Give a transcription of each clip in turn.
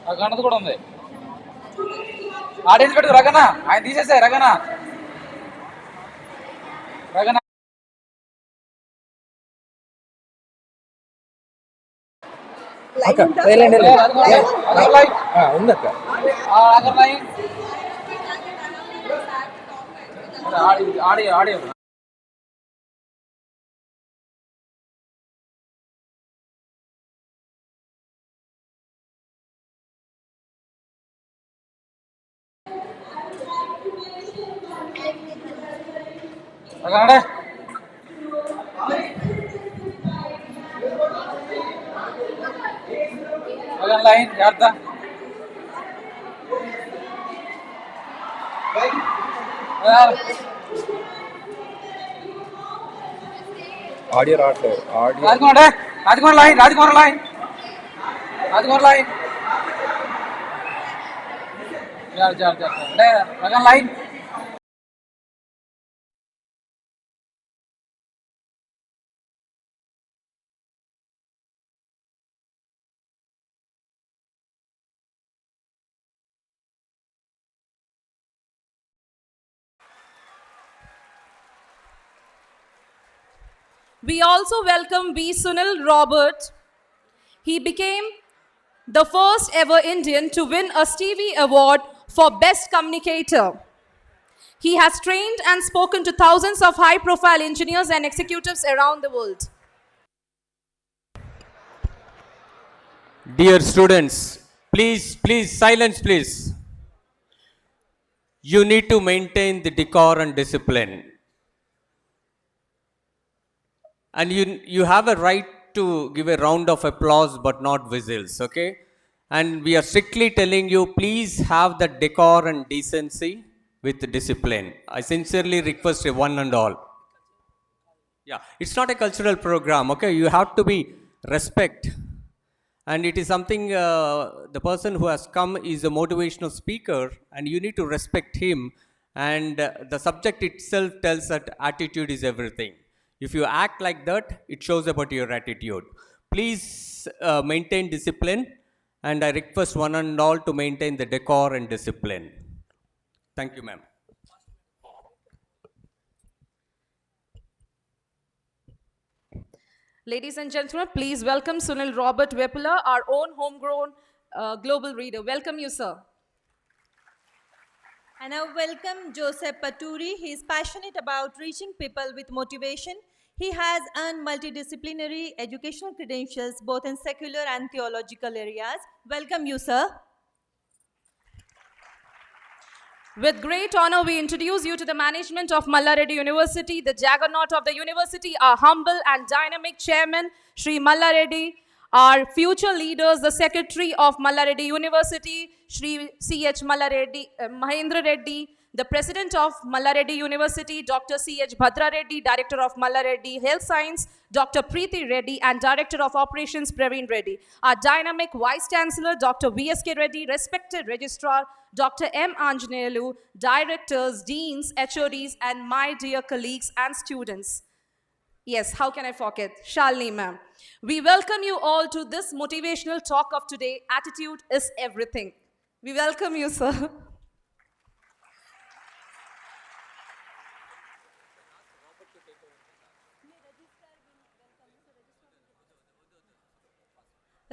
రగనది కూడా ఉంది. ఆడియన్స్ పెట్టు రగన. ఆయన తీసేసాయి రగన. రగన ఉంది అక్క. ఆడియో రగనడే రగన లైన్ జాగ్రత్త. ఆడియో రావట్లేదు. Audio Rajkumar line Rajkumar line Rajkumar line రగన line. We also welcome V. Sunil Robert. He became the first ever Indian to win a Stevie Award for Best Communicator. He has trained and spoken to thousands of high-profile engineers and executives around the world. Dear students, please, silence please. You need to maintain the decor and discipline. And you have a right to give a round of applause but not whistles, okay? And we are strictly telling you, please have the decor and decency with discipline. I sincerely request one and all. Yeah, it's not a cultural program, okay? You have to be respect. And it is something, the person who has come is a motivational speaker and you need to respect him. And the subject itself tells that attitude is everything. If you act like that, it shows about your attitude. Please maintain discipline, and I request one and all to maintain the decor and discipline. Thank you, ma'am. Ladies and gentlemen, please welcome Sunil Robert Wepula, our own homegrown global reader. Welcome you, sir. And I welcome Joseph Paturi. He is passionate about reaching people with motivation. He has earned multidisciplinary educational credentials both in secular and theological areas. Welcome you, sir. With great honor, we introduce you to the management of Malla Reddy University, the juggernaut of the university, our humble and dynamic chairman, Shri Malla Reddy, our future leaders, the secretary of Malla Reddy University, Shri C.H. Malla Reddy, Mahendra Reddy, the president of Malla Reddy University, Dr. C.H. Bhadra Reddy, director of Malla Reddy Health Science, Dr. Preeti Reddy, and director of operations, Praveen Reddy. Our dynamic vice chancellor, Dr. V.S.K. Reddy, respected registrar, Dr. M. Anjaneyulu, directors, deans, HODs, and my dear colleagues and students. Yes, how can I forget? Shalini ma'am. We welcome you all to this motivational talk of today, Attitude is Everything. We welcome you, sir.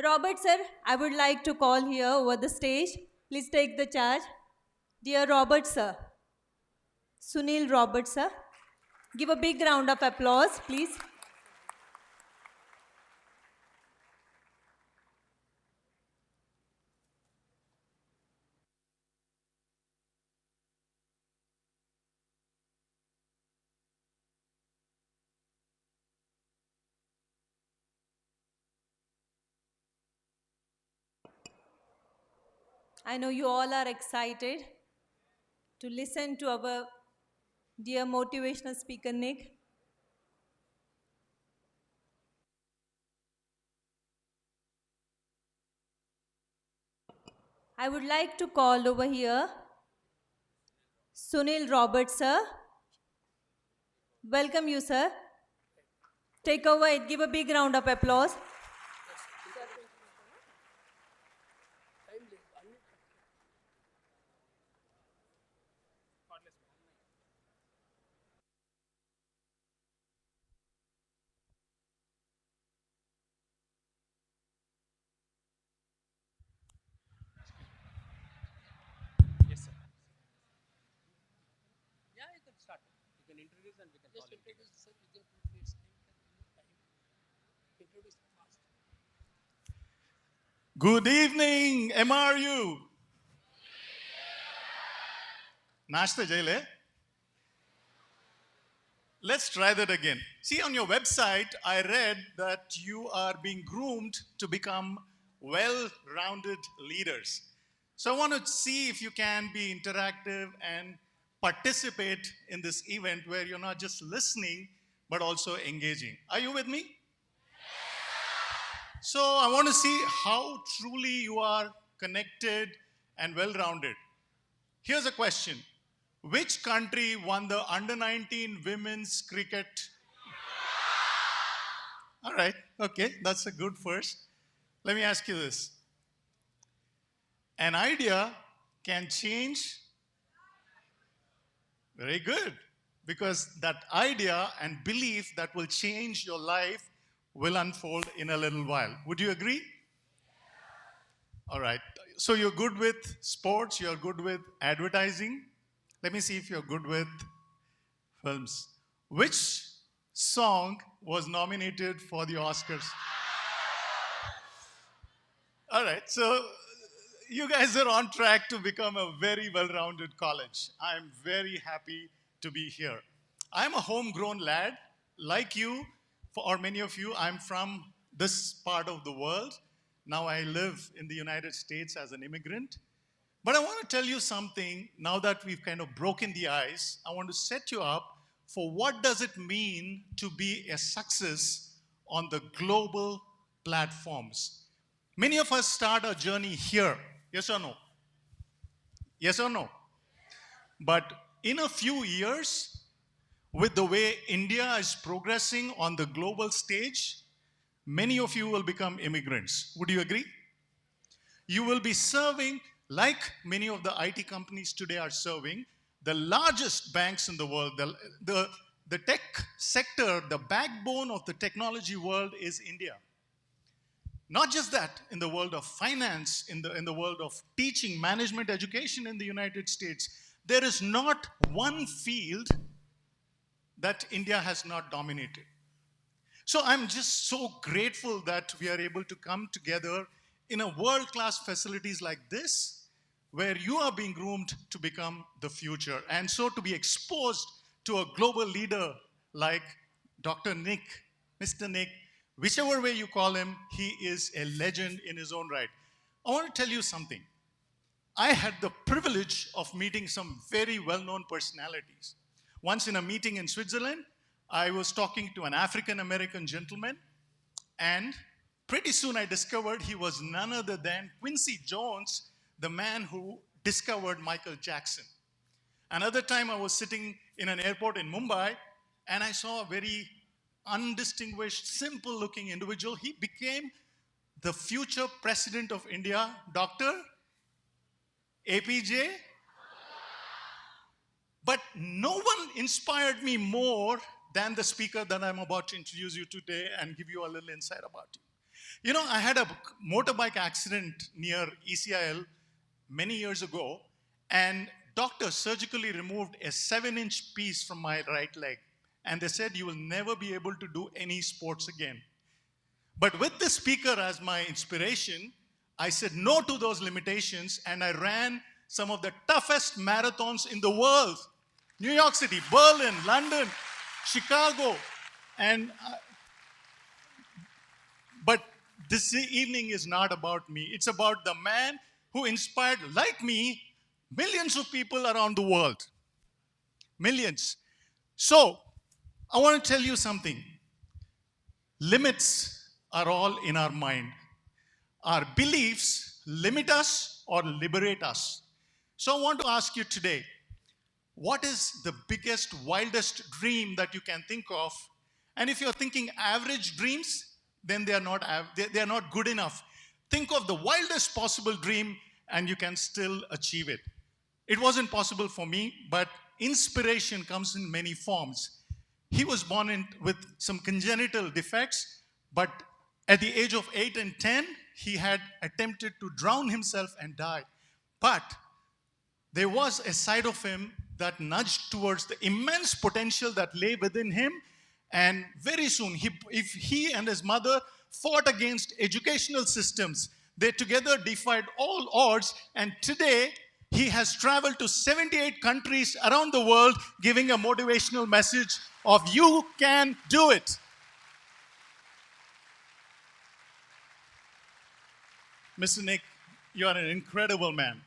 Robert, sir, I would like to call here over the stage. Please take the charge. Dear Robert, sir. Sunil Robert, sir. Give a big round of applause, please. I know you all are excited to listen to our dear motivational speaker, Nick. I would like to call over here Sunil Roberts, sir. Welcome you, sir. Take over it. Give a big round of applause. start. You can introduce and we can Just call him. introduce yourself within 2 minutes. Introduce fast. Good evening, MRU. Nashta Jaile. Let's try that again. See, on your website, I read that you are being groomed to become well rounded leaders. So I want to see if you can be interactive and participate in this event where you're not just listening, but also engaging. Are you with me? So I want to see how truly you are connected and well rounded. Here's a question. Which country won the under 19 women's cricket? All right, okay, that's a good first. Let me ask you this. An idea can change, very good, because that idea and belief that will change your life will unfold in a little while. Would you agree? All right, so you're good with sports, you're good with advertising. Let me see if you're good with films. Which song was nominated for the Oscars? All right, so you guys are on track to become a very well-rounded college. I'm very happy to be here. I'm a homegrown lad. Like you, or many of you, I'm from this part of the world. Now I live in the United States as an immigrant. But I want to tell you something, now that we've kind of broken the ice, I want to set you up for what does it mean to be a success on the global platforms. Many of us start our journey here, yes or no? Yes or no? But in a few years, with the way India is progressing on the global stage, many of you will become immigrants. Would you agree? You will be serving, like many of the IT companies today are serving, the largest banks in the world. The tech sector, the backbone of the technology world is India. Not just that, in the world of finance, in the world of teaching, management, education in the United States, there is not one field that India has not dominated. So I'm just so grateful that we are able to come together in a world-class facilities like this, where you are being groomed to become the future. And so to be exposed to a global leader like Dr. Nick, Mr. Nick, whichever way you call him, he is a legend in his own right. I want to tell you something. I had the privilege of meeting some very well-known personalities. Once in a meeting in Switzerland, I was talking to an African-American gentleman, and pretty soon I discovered he was none other than Quincy Jones, the man who discovered Michael Jackson. Another time I was sitting in an airport in Mumbai, and I saw a very undistinguished, simple-looking individual. He became the future president of India, Dr. APJ. But no one inspired me more than the speaker that I'm about to introduce you today and give you a little insight about him. You know, I had a motorbike accident near ECIL many years ago, and doctors surgically removed a 7-inch piece from my right leg. And they said, you will never be able to do any sports again. But with this speaker as my inspiration, I said no to those limitations, and I ran some of the toughest marathons in the world. New York City, Berlin, London, Chicago. But this evening is not about me. It's about the man who inspired, like me, millions of people around the world. Millions. So, I want to tell you something. Limits are all in our mind. Our beliefs limit us or liberate us. So I want to ask you today, what is the biggest, wildest dream that you can think of? And if you're thinking average dreams, then they are not good enough. Think of the wildest possible dream and you can still achieve it. It wasn't possible for me, but inspiration comes in many forms. He was born with some congenital defects, but at the age of 8 and 10, he had attempted to drown himself and die. But there was a side of him that nudge towards the immense potential that lay within him. And very soon, if he and his mother fought against educational systems, they together defied all odds. And today, he has traveled to 78 countries around the world, giving a motivational message of you can do it. Mr. Nick, you are an incredible man.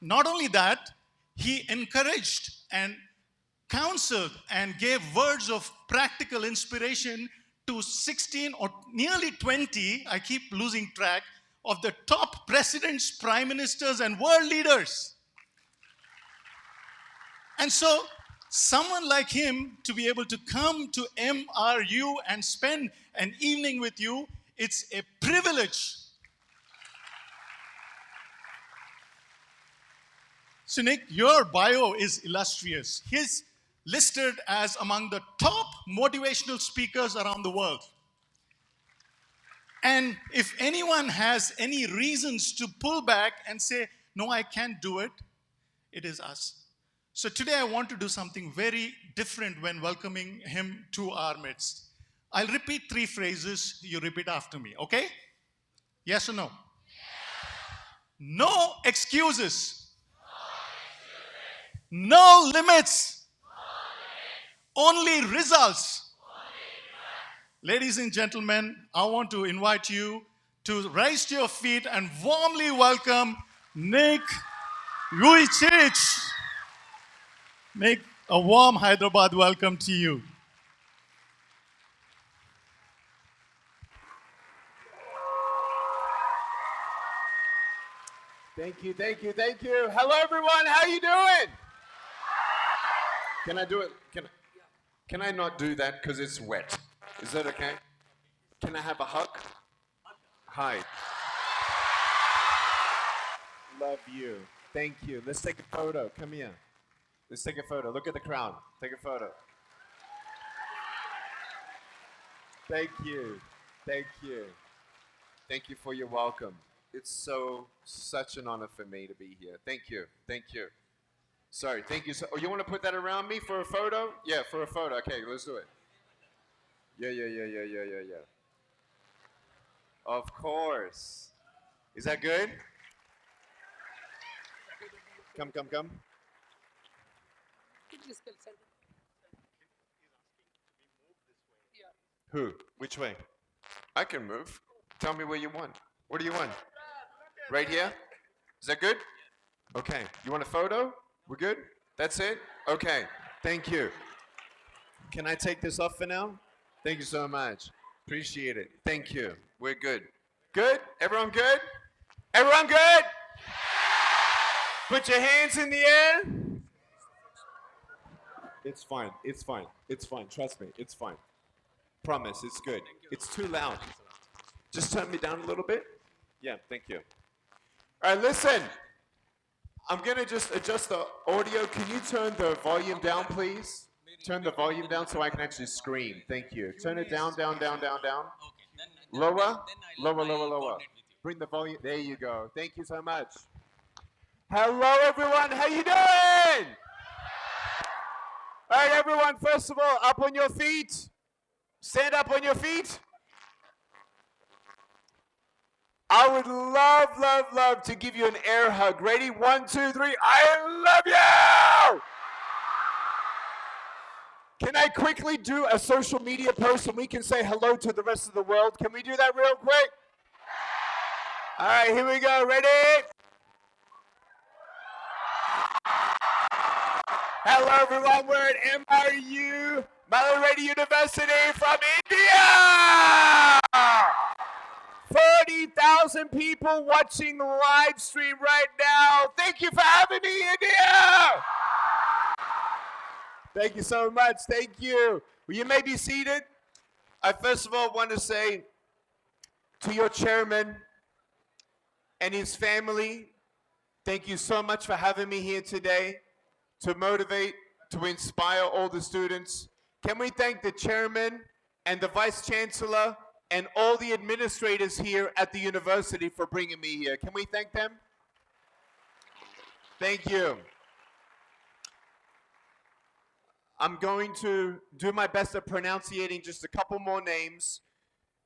Not only that, he encouraged and counseled and gave words of practical inspiration to 16 or nearly 20, I keep losing track, of the top presidents, prime ministers, and world leaders. And so, someone like him to be able to come to MRU and spend an evening with you, it's a privilege. So Nick, your bio is illustrious. He's listed as among the top motivational speakers around the world. And if anyone has any reasons to pull back and say, no, I can't do it, it is us. So today I want to do something very different when welcoming him to our midst. I'll repeat 3 phrases, you repeat after me, okay? Yes or no? No excuses. No limits. Only results. Ladies and gentlemen, I want to invite you to rise to your feet and warmly welcome Nick Vujicic. Nick, a warm Hyderabad welcome to you. Thank you, thank you, thank you. Hello, everyone. How you doing? Can I do it? Can I not do that because it's wet? Is that okay? Can I have a hug? Hi. Love you. Thank you. Let's take a photo. Come here. Let's take a photo. Look at the crowd. Take a photo. Thank you. Thank you. Thank you for your welcome. It's such an honor for me to be here. Thank you. Thank you. Sorry, thank you. Oh, you want to put that around me for a photo? Yeah, for a photo. Okay, let's do it. Yeah. Of course. Is that good? Come. Who? Which way? I can move. Tell me where you want. What do you want? Right here? Is that good? Okay. You want a photo? We're good? That's it? Okay. Thank you. Can I take this off for now? Thank you so much. Appreciate it. Thank you. We're good. Good? Everyone good? Everyone good? Put your hands in the air. It's fine. It's fine. It's fine. Trust me. It's fine. Promise. It's good. It's too loud. Just turn me down a little bit. Yeah, thank you. All right, listen. I'm going to just adjust the audio. Can you turn the volume down, please? Turn the volume down so I can actually scream. Thank you. Turn it down. Lower. Bring the volume. There you go. Thank you so much. Hello, everyone. How you doing? All right, everyone. First of all, up on your feet. Stand up on your feet. I would love to give you an air hug. Ready? 1, 2, 3. I love you! Can I quickly do a social media post and we can say hello to the rest of the world? Can we do that real quick? All right, here we go. Ready? Hello, everyone. We're at MRU, Malla Reddy University from India! 40,000 people watching the live stream right now. Thank you for having me, India! Thank you so much. Thank you. Well, you may be seated. I first of all want to say to your chairman and his family, thank you so much for having me here today to motivate, to inspire all the students. Can we thank the chairman and the vice chancellor and all the administrators here at the university for bringing me here? Can we thank them? Thank you. I'm going to do my best at pronunciating just a couple more names.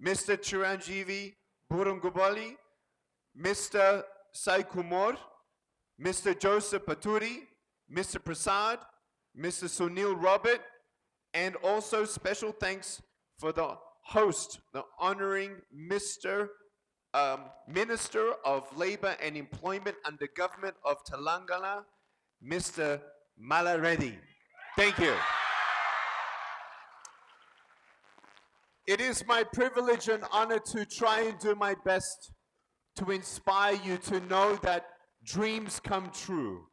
Mr. Chiranjeevi Burungubali, Mr. Sai Kumar, Mr. Joseph Paturi, Mr. Prasad, Mr. Sunil Robert, and also special thanks for the host, the honoring Mr. Minister of Labor and Employment under Government of Telangana, Mr. Malla Reddy. Thank you. It is my privilege and honor to try and do my best to inspire you to know that dreams come true,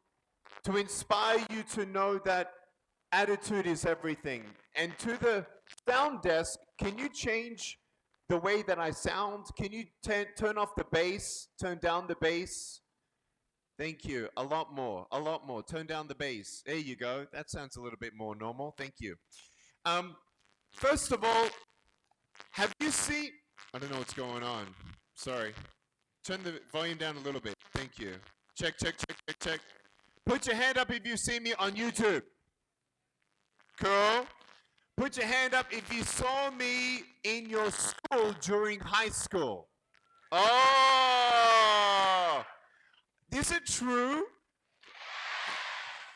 to inspire you to know that attitude is everything. And to the sound desk, can you change the way that I sound? Can you turn off the bass, turn down the bass? Thank you. A lot more, a lot more. Turn down the bass. There you go. That sounds a little bit more normal. Thank you. First of all, have you seen, I don't know what's going on. Sorry. Turn the volume down a little bit. Thank you. Check, check, check, check, check. Put your hand up if you see me on YouTube. Cool. Put your hand up if you saw me in your school during high school. Oh! Is it true?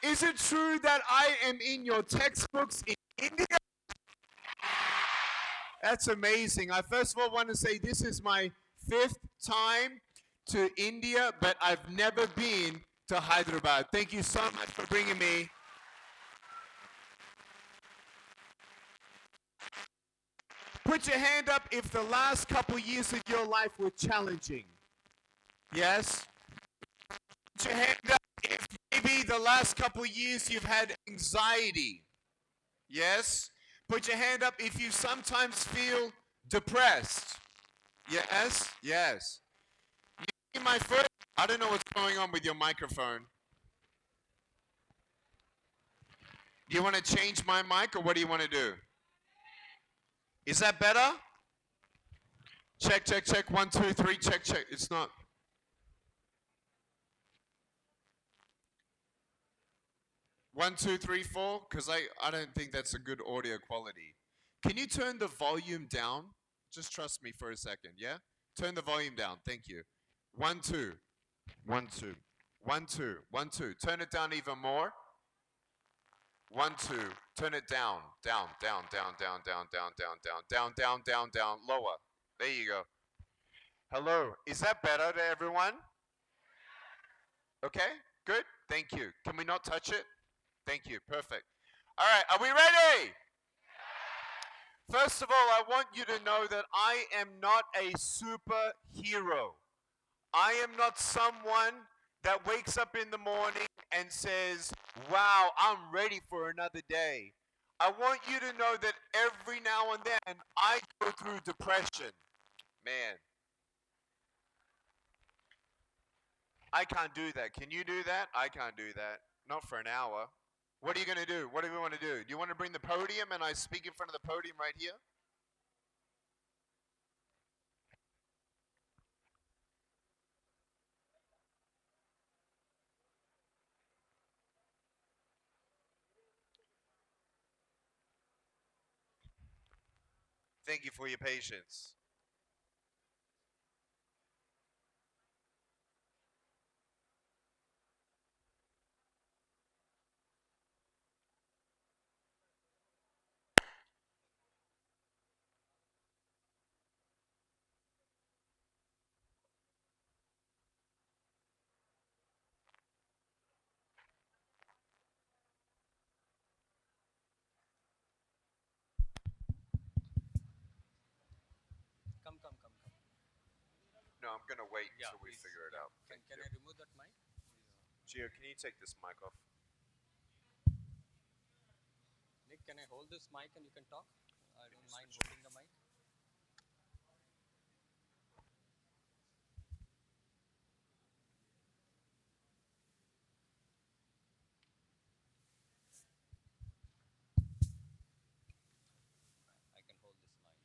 Is it true that I am in your textbooks in India? That's amazing. I first of all want to say this is my 5th time to India, but I've never been to Hyderabad. Thank you so much for bringing me. Put your hand up if the last couple years of your life were challenging. Yes? Put your hand up if maybe the last couple years you've had anxiety. Yes? Put your hand up if you sometimes feel depressed. Yes? Yes. You see my first, I don't know what's going on with your microphone. Do you want to change my mic or what do you want to do? Is that better? Check, check, check. 1, 2, 3. Check, check. It's not. 1, 2, 3, 4. Because I don't think that's a good audio quality. Can you turn the volume down? Just trust me for a second, yeah? Turn the volume down. Thank you. 1, 2. 1, 2. 1, 2. 1, 2. Turn it down even more. 1, 2. Turn it down. Down, down, down, down, down, down, down, down, down, down, down, down. Lower. There you go. Hello. Is that better to everyone? Okay. Good. Thank you. Can we not touch it? Thank you. Perfect. All right. Are we ready? First of all, I want you to know that I am not a superhero. I am not someone that wakes up in the morning and says, wow, I'm ready for another day. I want you to know that every now and then I go through depression. Man, I can't do that. Can you do that? I can't do that. Not for an hour. What are you going to do? What do we want to do? Do you want to bring the podium and I speak in front of the podium right here? Thank you for your patience. Come, come, come, come. No, I'm going to wait Yeah, until we please. figure it Yeah. out. Can, Thank can you. I remove that mic? Gio, can you take this mic off? Nick, can I hold this mic and you can talk? I don't mind holding the mic. I can hold this mic.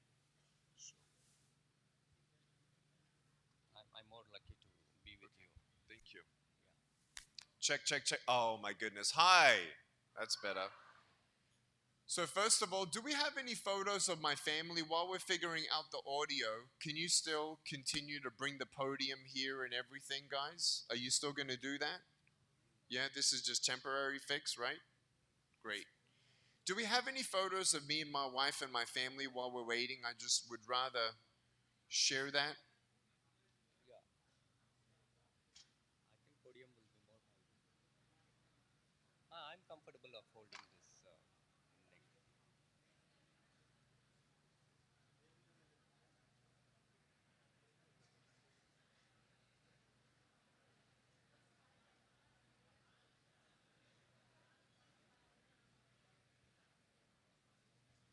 I'm more lucky to be with you. Thank you. Check, check, check. Oh my goodness. Hi. That's better. So first of all, do we have any photos of my family while we're figuring out the audio? Can you still continue to bring the podium here and everything, guys? Are you still going to do that? Yeah, this is just temporary fix, right? Great. Do we have any photos of me and my wife and my family while we're waiting? I just would rather share that. I think podium will be more. I'm comfortable of holding this neck.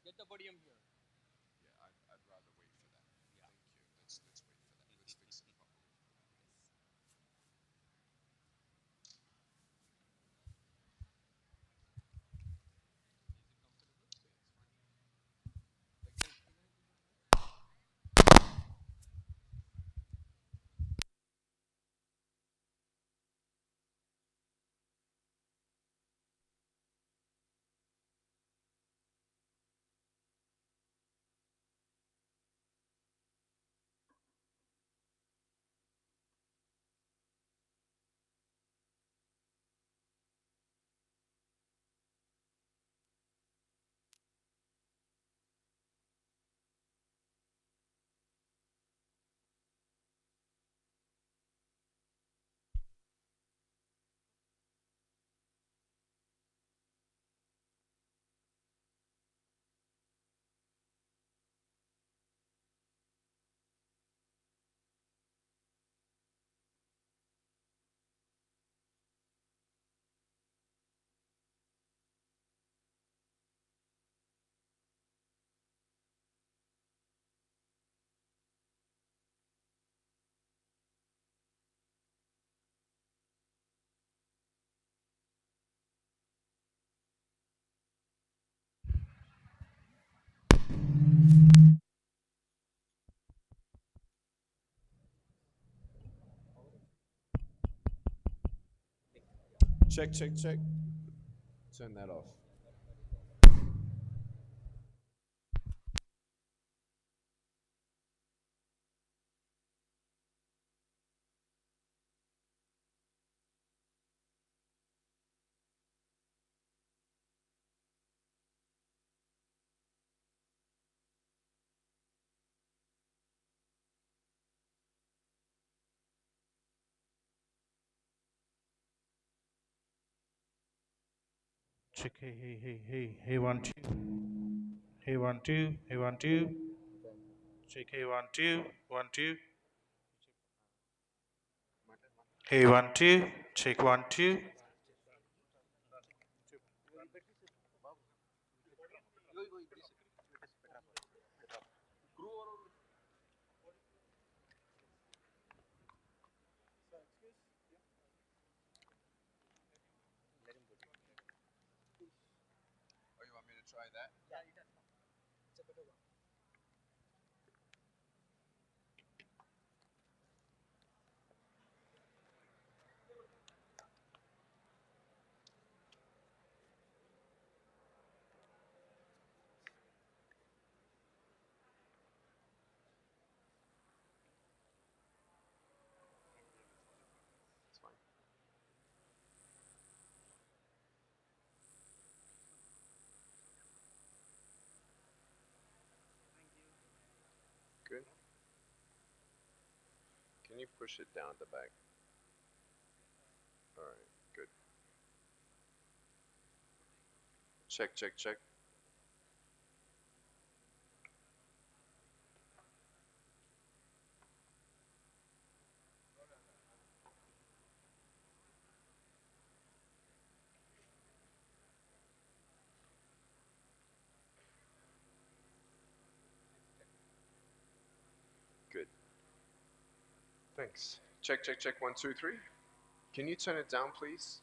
Get the podium here. Yeah, I'd rather wait for that. Yeah. Thank you. Let's wait for that. Let's fix it properly. Check, check, check. Turn that off. Check, hey, 1 2. Hey, 1 2, hey, 1 2. Check, hey, 1 2, 1 2. Hey, 1 2, check 1 2. Oh, you want me to try that? It's fine. Good. Can you push it down the back? All right, good. Check, check, check. Good. Thanks. Check, check, check. 1 2 3. Can you turn it down, please?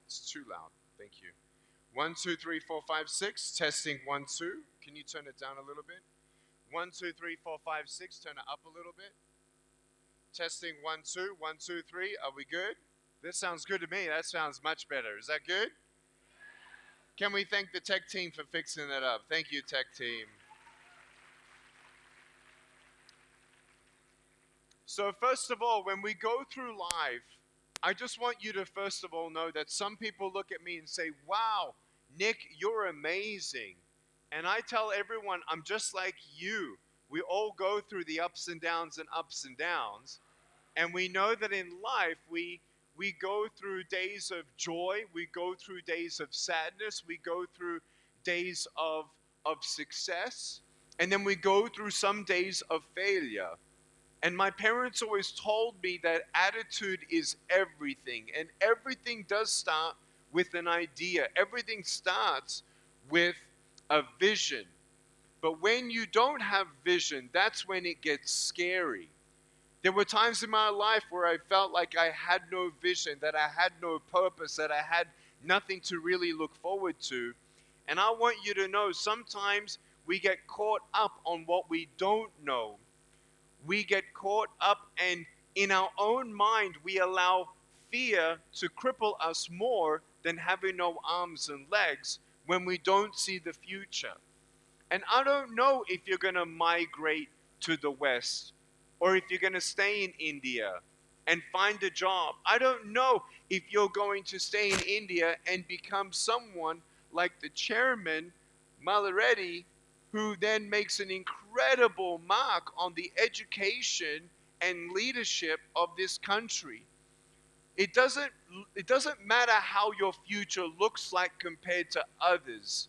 It's too loud. Thank you. 1 2 3 4 5 6. Testing 1 2. Can you turn it down a little bit? 1 2 3 4 5 6. Turn it up a little bit. Testing 1 2 1 2 3. Are we good? This sounds good to me. That sounds much better. Is that good? Can we thank the tech team for fixing that up? Thank you, tech team. So first of all, when we go through life, I just want you to first of all know that some people look at me and say, wow, Nick, you're amazing. And I tell everyone, I'm just like you. We all go through the ups and downs and ups and downs. And we know that in life, we go through days of joy, we go through days of sadness, we go through days of success, and then we go through some days of failure. And my parents always told me that attitude is everything. And everything does start with an idea. Everything starts with a vision. But when you don't have vision, that's when it gets scary. There were times in my life where I felt like I had no vision, that I had no purpose, that I had nothing to really look forward to. And I want you to know sometimes we get caught up on what we don't know. We get caught up, and in our own mind we allow fear to cripple us more than having no arms and legs when we don't see the future. And I don't know if you're going to migrate to the West or if you're going to stay in India and find a job. I don't know if you're going to stay in India and become someone like the chairman, Malla Reddy, who then makes an incredible mark on the education and leadership of this country. It doesn't matter how your future looks like compared to others.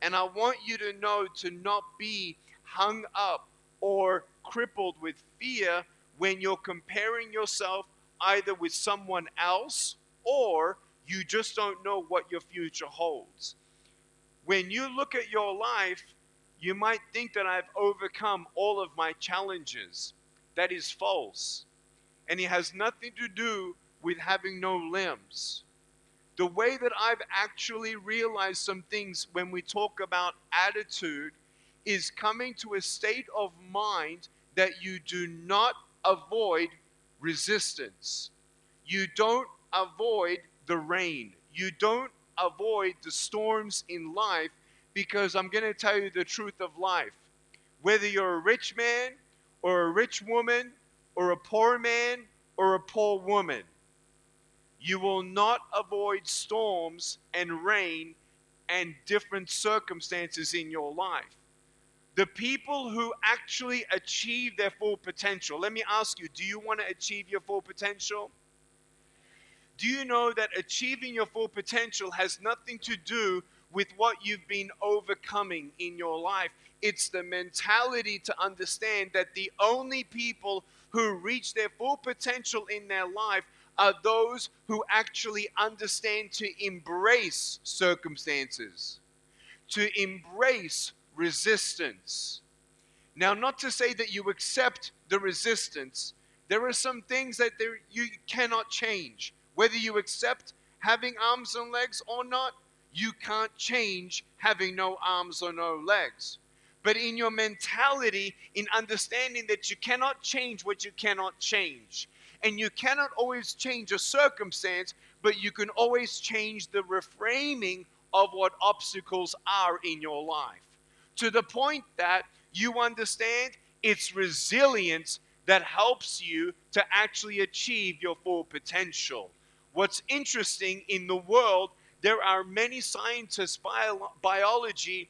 And I want you to know to not be hung up or crippled with fear when you're comparing yourself either with someone else or you just don't know what your future holds. When you look at your life, you might think that I've overcome all of my challenges. That is false. And it has nothing to do with having no limbs. The way that I've actually realized some things when we talk about attitude is coming to a state of mind that you do not avoid resistance. You don't avoid the rain. You don't avoid the storms in life, because I'm going to tell you the truth of life. Whether you're a rich man or a rich woman or a poor man or a poor woman, you will not avoid storms and rain and different circumstances in your life. The people who actually achieve their full potential, let me ask you, do you want to achieve your full potential? Do you know that achieving your full potential has nothing to do with what you've been overcoming in your life? It's the mentality to understand that the only people who reach their full potential in their life are those who actually understand to embrace circumstances, to embrace resistance. Now, not to say that you accept the resistance. There are some things that you cannot change. Whether you accept having arms and legs or not, you can't change having no arms or no legs. But in your mentality, in understanding that you cannot change what you cannot change, and you cannot always change a circumstance, but you can always change the reframing of what obstacles are in your life. To the point that you understand it's resilience that helps you to actually achieve your full potential. What's interesting in the world, there are many scientists, biology,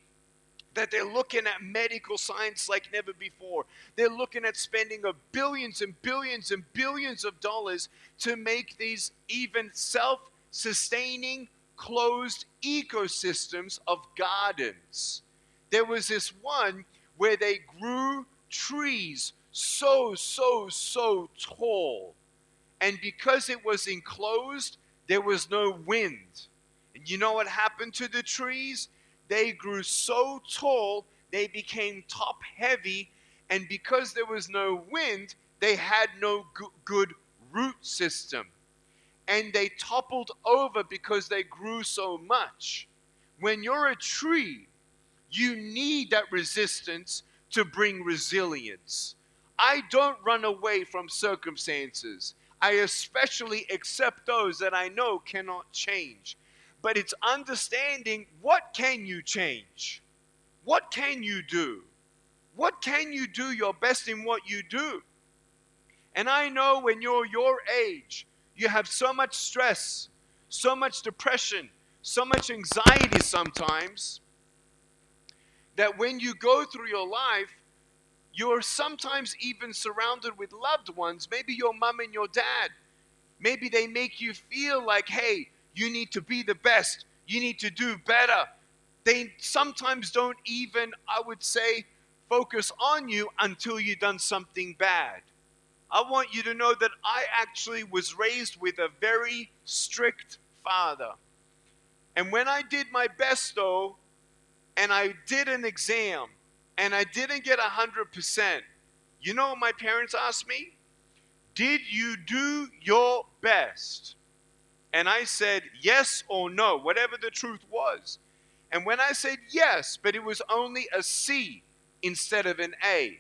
that they're looking at medical science like never before. They're looking at spending billions and billions and billions of dollars to make these even self-sustaining closed ecosystems of gardens. There was this one where they grew trees so tall. And because it was enclosed, there was no wind. And you know what happened to the trees? They grew so tall, they became top heavy, and because there was no wind, they had no good root system. And they toppled over because they grew so much. When you're a tree, you need that resistance to bring resilience. I don't run away from circumstances. I especially accept those that I know cannot change. but it's understanding what can you change? What can you do? What can you do your best in what you do? And I know when you're your age, you have so much stress, so much depression, so much anxiety sometimes, that when you go through your life, you're sometimes even surrounded with loved ones, maybe your mom and your dad. Maybe they make you feel like, hey, you need to be the best. You need to do better. They sometimes don't even, I would say, focus on you until you've done something bad. I want you to know that I actually was raised with a very strict father. And when I did my best, though, and I did an exam, and I didn't get 100%, you know what my parents asked me? Did you do your best? And I said yes or no, whatever the truth was. And when I said yes, but it was only a C instead of an A,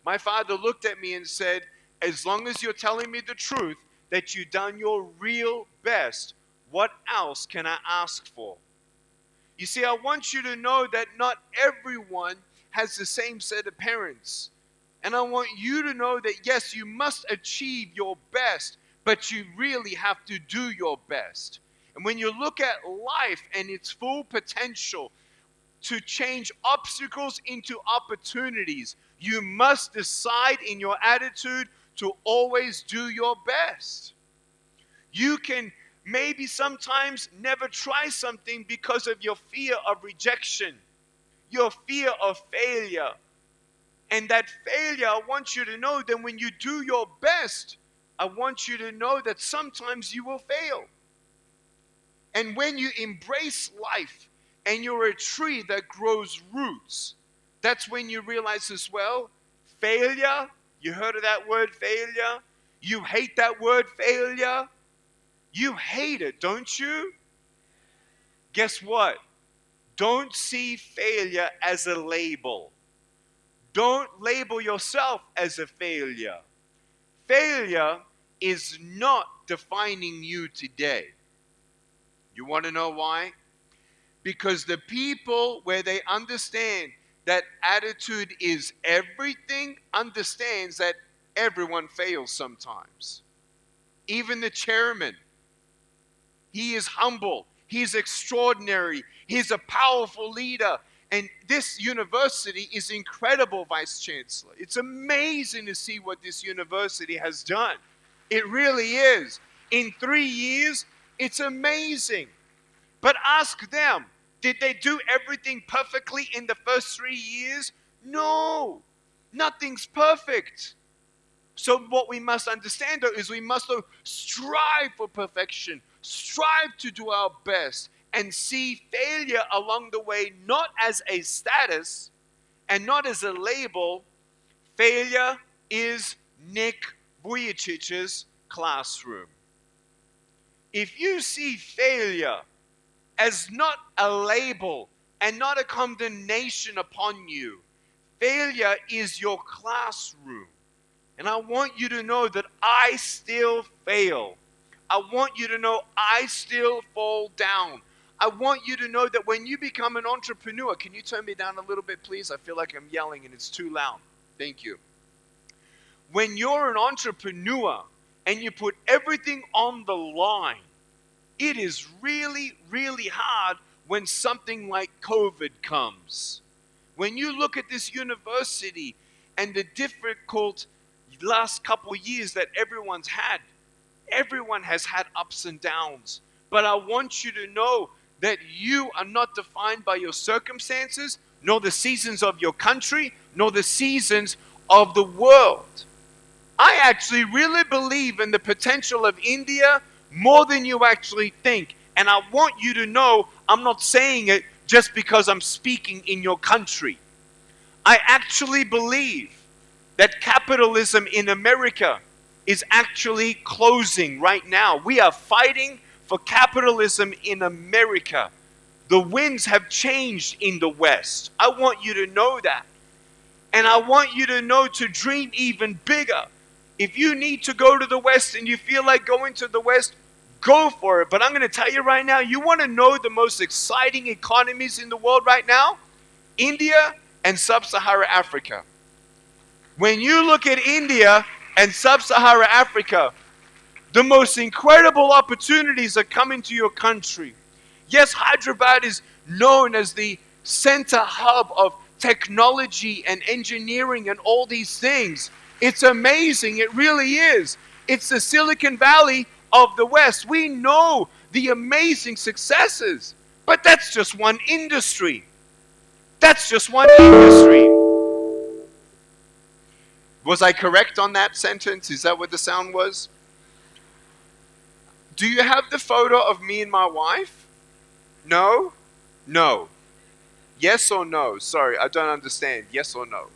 my father looked at me and said, as long as you're telling me the truth, that you've done your real best, what else can I ask for? You see, I want you to know that not everyone has the same set of parents. And I want you to know that, yes, you must achieve your best, but you really have to do your best. And when you look at life and its full potential to change obstacles into opportunities, you must decide in your attitude to always do your best. You can maybe sometimes never try something because of your fear of rejection, your fear of failure. And that failure, I want you to know that when you do your best, I want you to know that sometimes you will fail. And when you embrace life and you're a tree that grows roots, that's when you realize as well, failure, you heard of that word failure? You hate that word failure? You hate it, don't you? Guess what? Don't see failure as a label. Don't label yourself as a failure. Failure is not defining you today. You want to know why? Because the people where they understand that attitude is everything, understands that everyone fails sometimes. Even the chairman, he is humble, he's extraordinary, he's a powerful leader. And this university is incredible, Vice Chancellor. It's amazing to see what this university has done. It really is. In 3 years, it's amazing. But ask them, did they do everything perfectly in the first 3 years? No, nothing's perfect. So what we must understand, though, is we must strive for perfection, strive to do our best, and see failure along the way not as a status and not as a label. Failure is Nick Vujicic's classroom. If you see failure as not a label and not a condemnation upon you, failure is your classroom. And I want you to know that I still fail. I want you to know I still fall down. I want you to know that when you become an entrepreneur, can you turn me down a little bit, please? I feel like I'm yelling and it's too loud. Thank you. When you're an entrepreneur and you put everything on the line, it is really, really hard when something like COVID comes. When you look at this university and the difficult last couple years that everyone has had ups and downs. But I want you to know that you are not defined by your circumstances, nor the seasons of your country, nor the seasons of the world. I actually really believe in the potential of India more than you actually think. And I want you to know I'm not saying it just because I'm speaking in your country. I actually believe that capitalism in America is actually closing right now. We are fighting for capitalism in America. The winds have changed in the West. I want you to know that. And I want you to know to dream even bigger. If you need to go to the West and you feel like going to the West, Go for it. But I'm going to tell you right now, you want to know the most exciting economies in the world right now? India and Sub-Saharan Africa. When you look at India and Sub-Saharan Africa, the most incredible opportunities are coming to your country. Yes, Hyderabad is known as the center hub of technology and engineering and all these things. It's amazing. It really is. It's the Silicon Valley of the West. We know the amazing successes, but that's just one industry. That's just one industry. Was I correct on that sentence? Is that what the sound was? Do you have the photo of me and my wife? No? No. Yes or no? Sorry, I don't understand. Yes or no?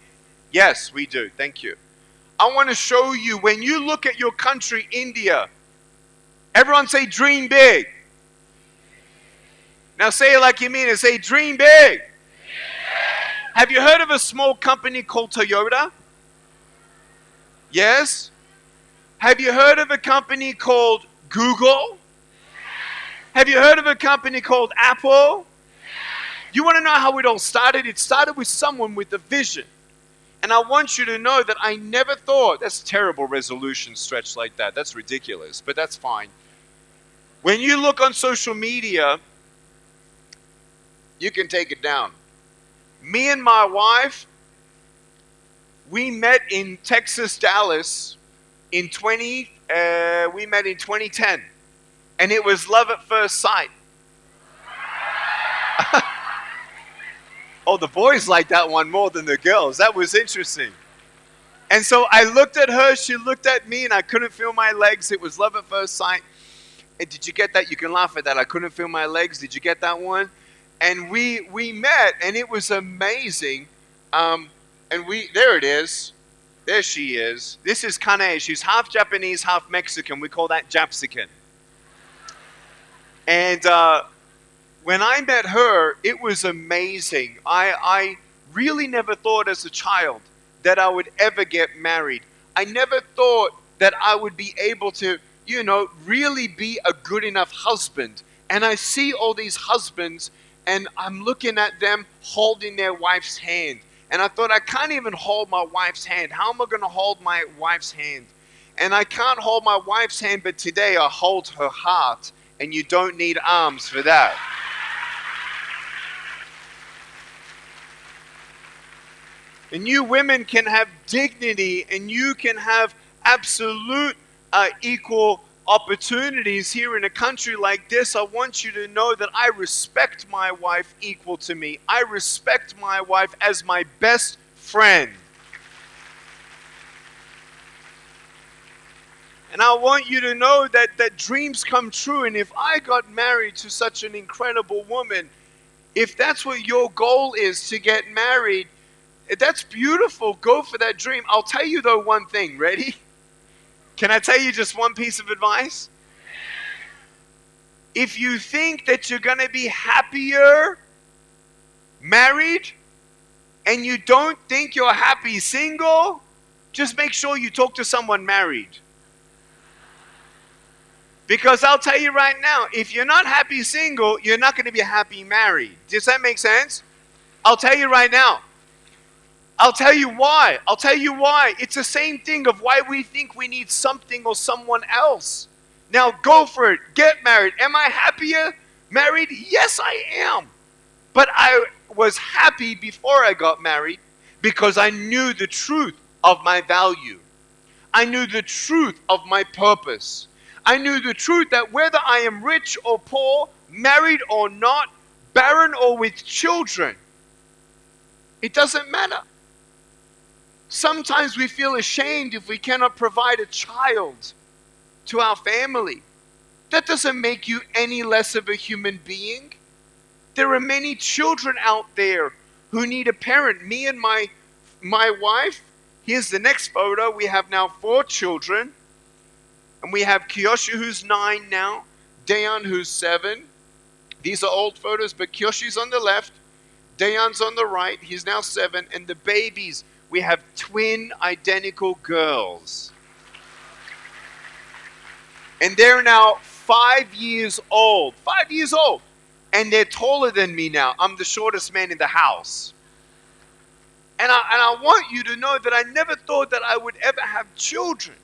Yes, we do. Thank you. I want to show you, when you look at your country, India, everyone say dream big. Now say it like you mean it. Say dream big. Have you heard of a small company called Toyota? Yes? Have you heard of a company called Google? Have you heard of a company called Apple? You want to know how it all started? It started with someone with a vision. And I want you to know that I never thought, that's terrible resolution stretch like that. That's ridiculous, but that's fine. When you look on social media, you can take it down. Me and my wife, we met in Texas, Dallas we met in 2010. And it was love at first sight. Oh, the boys liked that one more than the girls. That was interesting. And so I looked at her, she looked at me, and I couldn't feel my legs. It was love at first sight. And did you get that? You can laugh at that. I couldn't feel my legs. Did you get that one? And we met, and it was amazing. And there it is. There she is. This is Kanae. She's half Japanese, half Mexican. We call that Japsican. And when I met her, it was amazing. I really never thought as a child that I would ever get married. I never thought that I would be able to, really be a good enough husband. And I see all these husbands, and I'm looking at them holding their wife's hand. And I thought, I can't even hold my wife's hand. How am I going to hold my wife's hand? And I can't hold my wife's hand, but today I hold her heart. And you don't need arms for that. And you women can have dignity, and you can have absolute equal opportunities here in a country like this. I want you to know that I respect my wife equal to me. I respect my wife as my best friend. And I want you to know that dreams come true. And if I got married to such an incredible woman, if that's what your goal is, to get married, that's beautiful. Go for that dream. I'll tell you though one thing. Ready? Can I tell you just one piece of advice? If you think that you're going to be happier married and you don't think you're happy single, just make sure you talk to someone married. Because I'll tell you right now, if you're not happy single, you're not going to be happy married. Does that make sense? I'll tell you right now. I'll tell you why. I'll tell you why. It's the same thing of why we think we need something or someone else. Now go for it. Get married. Am I happier married? Yes, I am. But I was happy before I got married because I knew the truth of my value. I knew the truth of my purpose. I knew the truth that whether I am rich or poor, married or not, barren or with children, it doesn't matter. Sometimes we feel ashamed if we cannot provide a child to our family. That doesn't make you any less of a human being. There are many children out there who need a parent. Me and my wife, here's the next photo. We have now 4 children. And we have Kiyoshi, who's 9 now. Dayan, who's 7. These are old photos, but Kiyoshi's on the left. Dayan's on the right. He's now 7. And the babies, we have twin identical girls. And they're now 5 years old. 5 years old. And they're taller than me now. I'm the shortest man in the house. And I want you to know that I never thought that I would ever have children.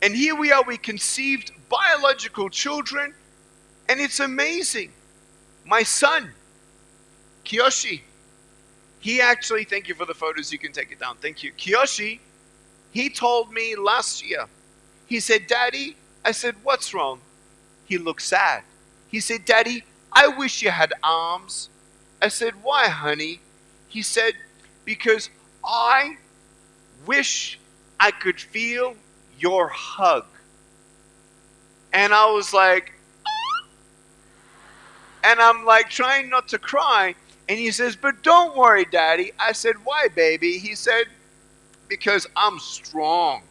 And here we are, we conceived biological children, and it's amazing. My son, Kiyoshi, he actually, thank you for the photos, you can take it down, thank you. Kiyoshi, he told me last year, he said, Daddy, I said, what's wrong? He looked sad. He said, Daddy, I wish you had arms. I said, why, honey? He said, because I wish I could feel your hug. And I was like, and I'm like trying not to cry. And he says, but don't worry, Daddy. I said, why, baby? He said, because I'm strong.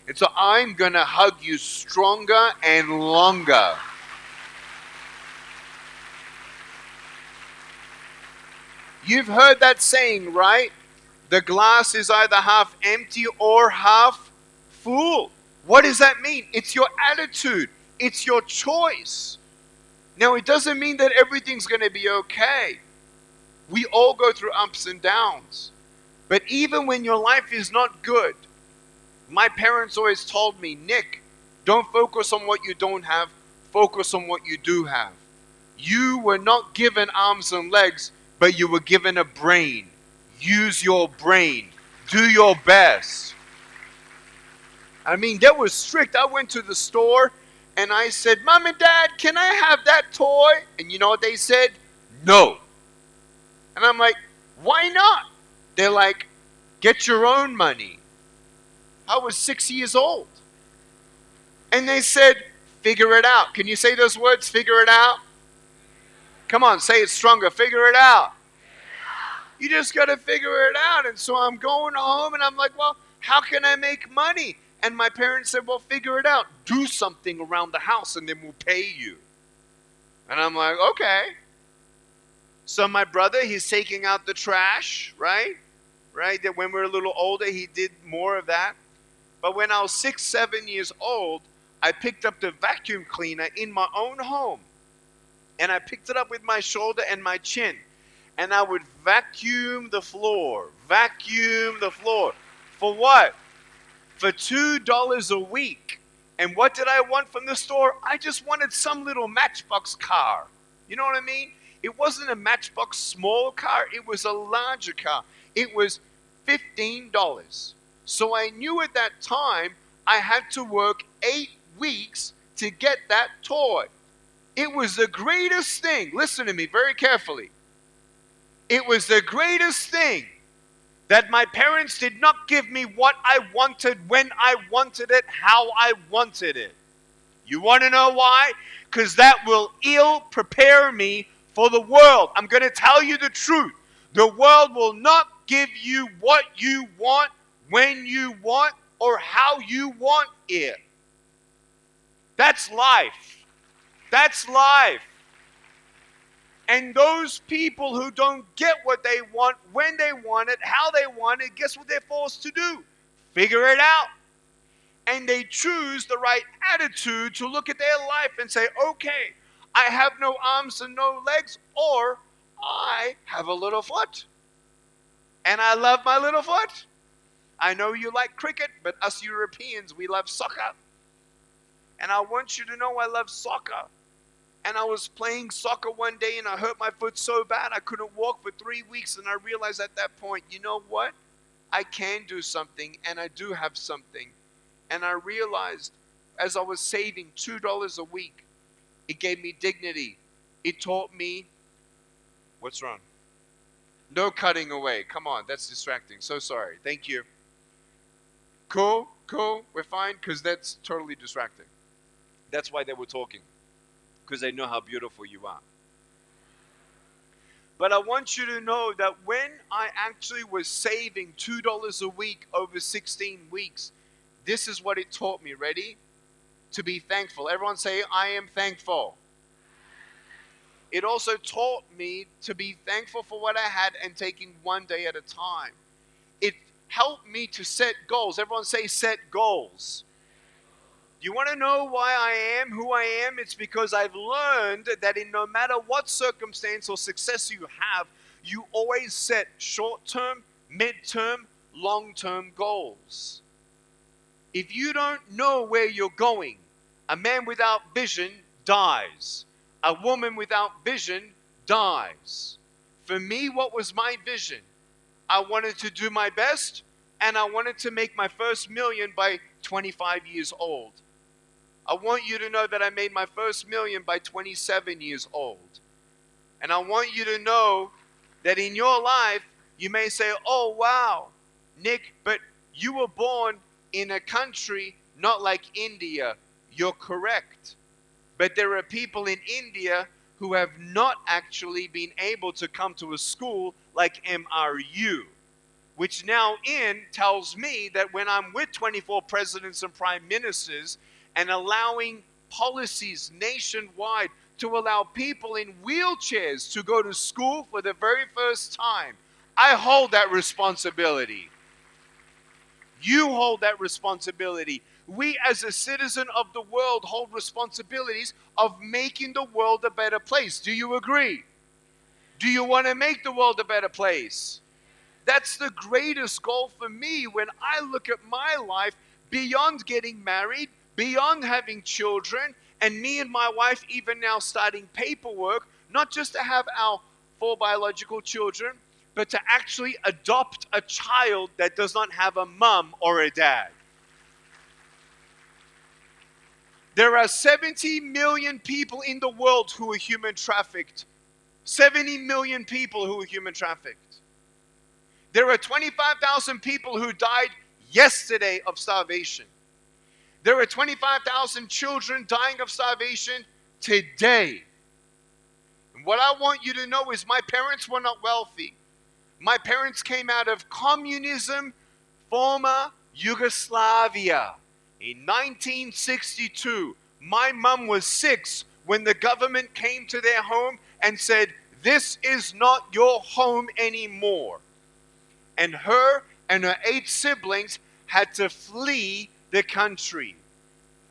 And so I'm going to hug you stronger and longer. You've heard that saying, right? The glass is either half empty or half full. What does that mean? It's your attitude. It's your choice. Now, it doesn't mean that everything's going to be okay. We all go through ups and downs. But even when your life is not good, my parents always told me, Nick, don't focus on what you don't have, focus on what you do have. You were not given arms and legs, but you were given a brain. Use your brain. Do your best. I mean, that was strict. I went to the store and I said, Mom and Dad, can I have that toy? And you know what they said? No. And I'm like, why not? They're like, get your own money. I was 6 years old. And they said, figure it out. Can you say those words, figure it out? Come on, say it stronger. Figure it out. You just got to figure it out. And so I'm going home and I'm like, well, how can I make money? And my parents said, well, figure it out. Do something around the house and then we'll pay you. And I'm like, okay. So my brother, he's taking out the trash, right? Right? That when we were a little older, he did more of that. But when I was 6, 7 years old, I picked up the vacuum cleaner in my own home. And I picked it up with my shoulder and my chin. And I would vacuum the floor. Vacuum the floor. For what? For $2 a week. And what did I want from the store? I just wanted some little Matchbox car. You know what I mean? It wasn't a Matchbox small car. It was a larger car. It was $15. So I knew at that time I had to work 8 weeks to get that toy. It was the greatest thing. Listen to me very carefully. It was the greatest thing that my parents did not give me what I wanted, when I wanted it, how I wanted it. You want to know why? Because that will ill prepare me for the world. I'm going to tell you the truth. The world will not give you what you want, when you want, or how you want it. That's life. That's life. And those people who don't get what they want, when they want it, how they want it, guess what they're forced to do? Figure it out. And they choose the right attitude to look at their life and say, okay, I have no arms and no legs, or I have a little foot. And I love my little foot. I know you like cricket, but us Europeans, we love soccer. And I want you to know I love soccer. And I was playing soccer one day and I hurt my foot so bad I couldn't walk for 3 weeks. And I realized at that point, you know what? I can do something, and I do have something. And I realized as I was saving $2 a week, it gave me dignity. It taught me, what's wrong? No cutting away. Come on, that's distracting. So sorry. Thank you. Cool, we're fine, because that's totally distracting. That's why they were talking, because they know how beautiful you are. But I want you to know that when I actually was saving $2 a week over 16 weeks, this is what it taught me. Ready? To be thankful. Everyone say, I am thankful. It also taught me to be thankful for what I had and taking one day at a time. It helped me to set goals. Everyone say, set goals. Do you want to know why I am who I am? It's because I've learned that in no matter what circumstance or success you have, you always set short-term, mid-term, long-term goals. If you don't know where you're going, a man without vision dies. A woman without vision dies. For me, what was my vision? I wanted to do my best, and I wanted to make my first million by 25 years old. I want you to know that I made my first million by 27 years old. And I want you to know that in your life, you may say, oh, wow, Nick, but you were born in a country not like India. You're correct. But there are people in India who have not actually been able to come to a school like MRU, which now tells me that when I'm with 24 presidents and prime ministers and allowing policies nationwide to allow people in wheelchairs to go to school for the very first time, I hold that responsibility. You hold that responsibility. We as a citizen of the world hold responsibilities of making the world a better place. Do you agree? Do you want to make the world a better place? That's the greatest goal for me when I look at my life beyond getting married, beyond having children, and me and my wife even now starting paperwork, not just to have our 4 biological children, but to actually adopt a child that does not have a mom or a dad. There are 70 million people in the world who are human trafficked. 70 million people who are human trafficked. There are 25,000 people who died yesterday of starvation. There are 25,000 children dying of starvation today. And what I want you to know is my parents were not wealthy. My parents came out of communism, former Yugoslavia. In 1962, my mom was 6 when the government came to their home and said, "This is not your home anymore." And her and her 8 siblings had to flee the country.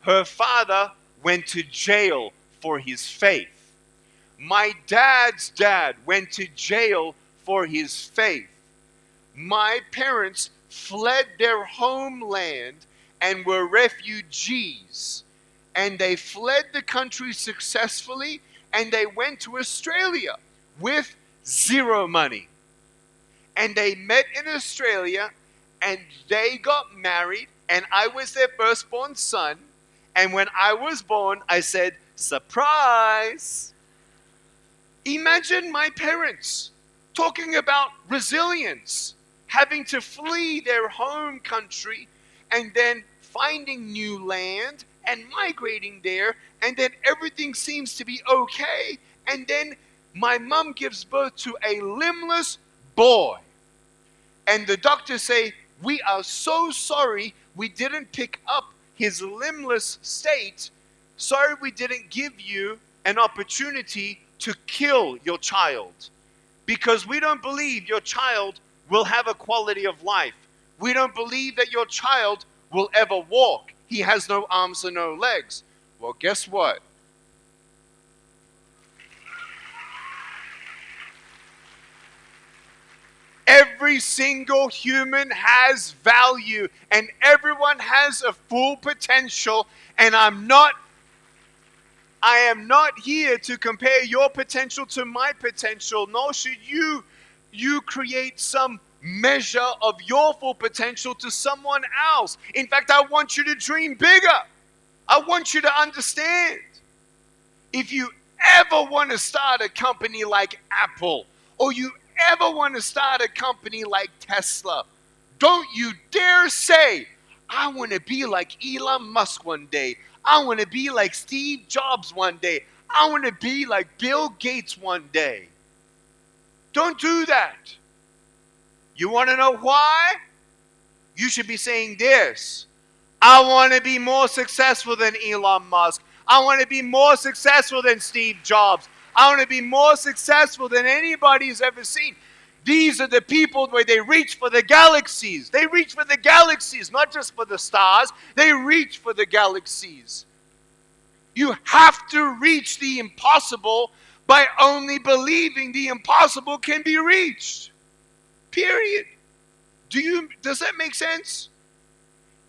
Her father went to jail for his faith. My dad's dad went to jail for his faith. My parents fled their homeland and were refugees. And they fled the country successfully, and they went to Australia with 0 money. And they met in Australia, and they got married, and I was their firstborn son. And when I was born, I said, surprise! Imagine my parents talking about resilience, having to flee their home country, and then finding new land and migrating there, and then everything seems to be okay, and then my mom gives birth to a limbless boy. And the doctors say, we are so sorry we didn't pick up his limbless state. Sorry we didn't give you an opportunity to kill your child. Because we don't believe your child will have a quality of life. We don't believe that your child will ever walk. He has no arms and no legs. Well, guess what? Every single human has value, and everyone has a full potential, and I am not here to compare your potential to my potential, nor should you create some measure of your full potential to someone else. In fact, I want you to dream bigger. I want you to understand. If you ever want to start a company like Apple, or you ever want to start a company like Tesla, don't you dare say, I want to be like Elon Musk one day. I want to be like Steve Jobs one day. I want to be like Bill Gates one day. Don't do that. You want to know why? You should be saying this. I want to be more successful than Elon Musk. I want to be more successful than Steve Jobs. I want to be more successful than anybody's ever seen. These are the people where they reach for the galaxies. They reach for the galaxies, not just for the stars. They reach for the galaxies. You have to reach the impossible by only believing the impossible can be reached. Period. Does that make sense?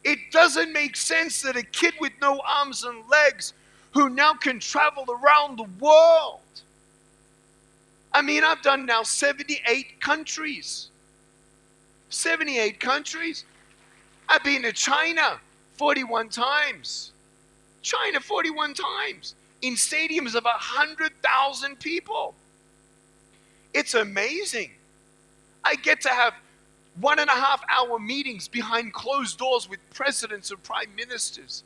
It doesn't make sense that a kid with no arms and legs who now can travel around the world. I mean, I've done now 78 countries. 78 countries. I've been to China 41 times. China 41 times. In stadiums of 100,000 people. It's amazing. I get to have 1.5-hour meetings behind closed doors with presidents and prime ministers.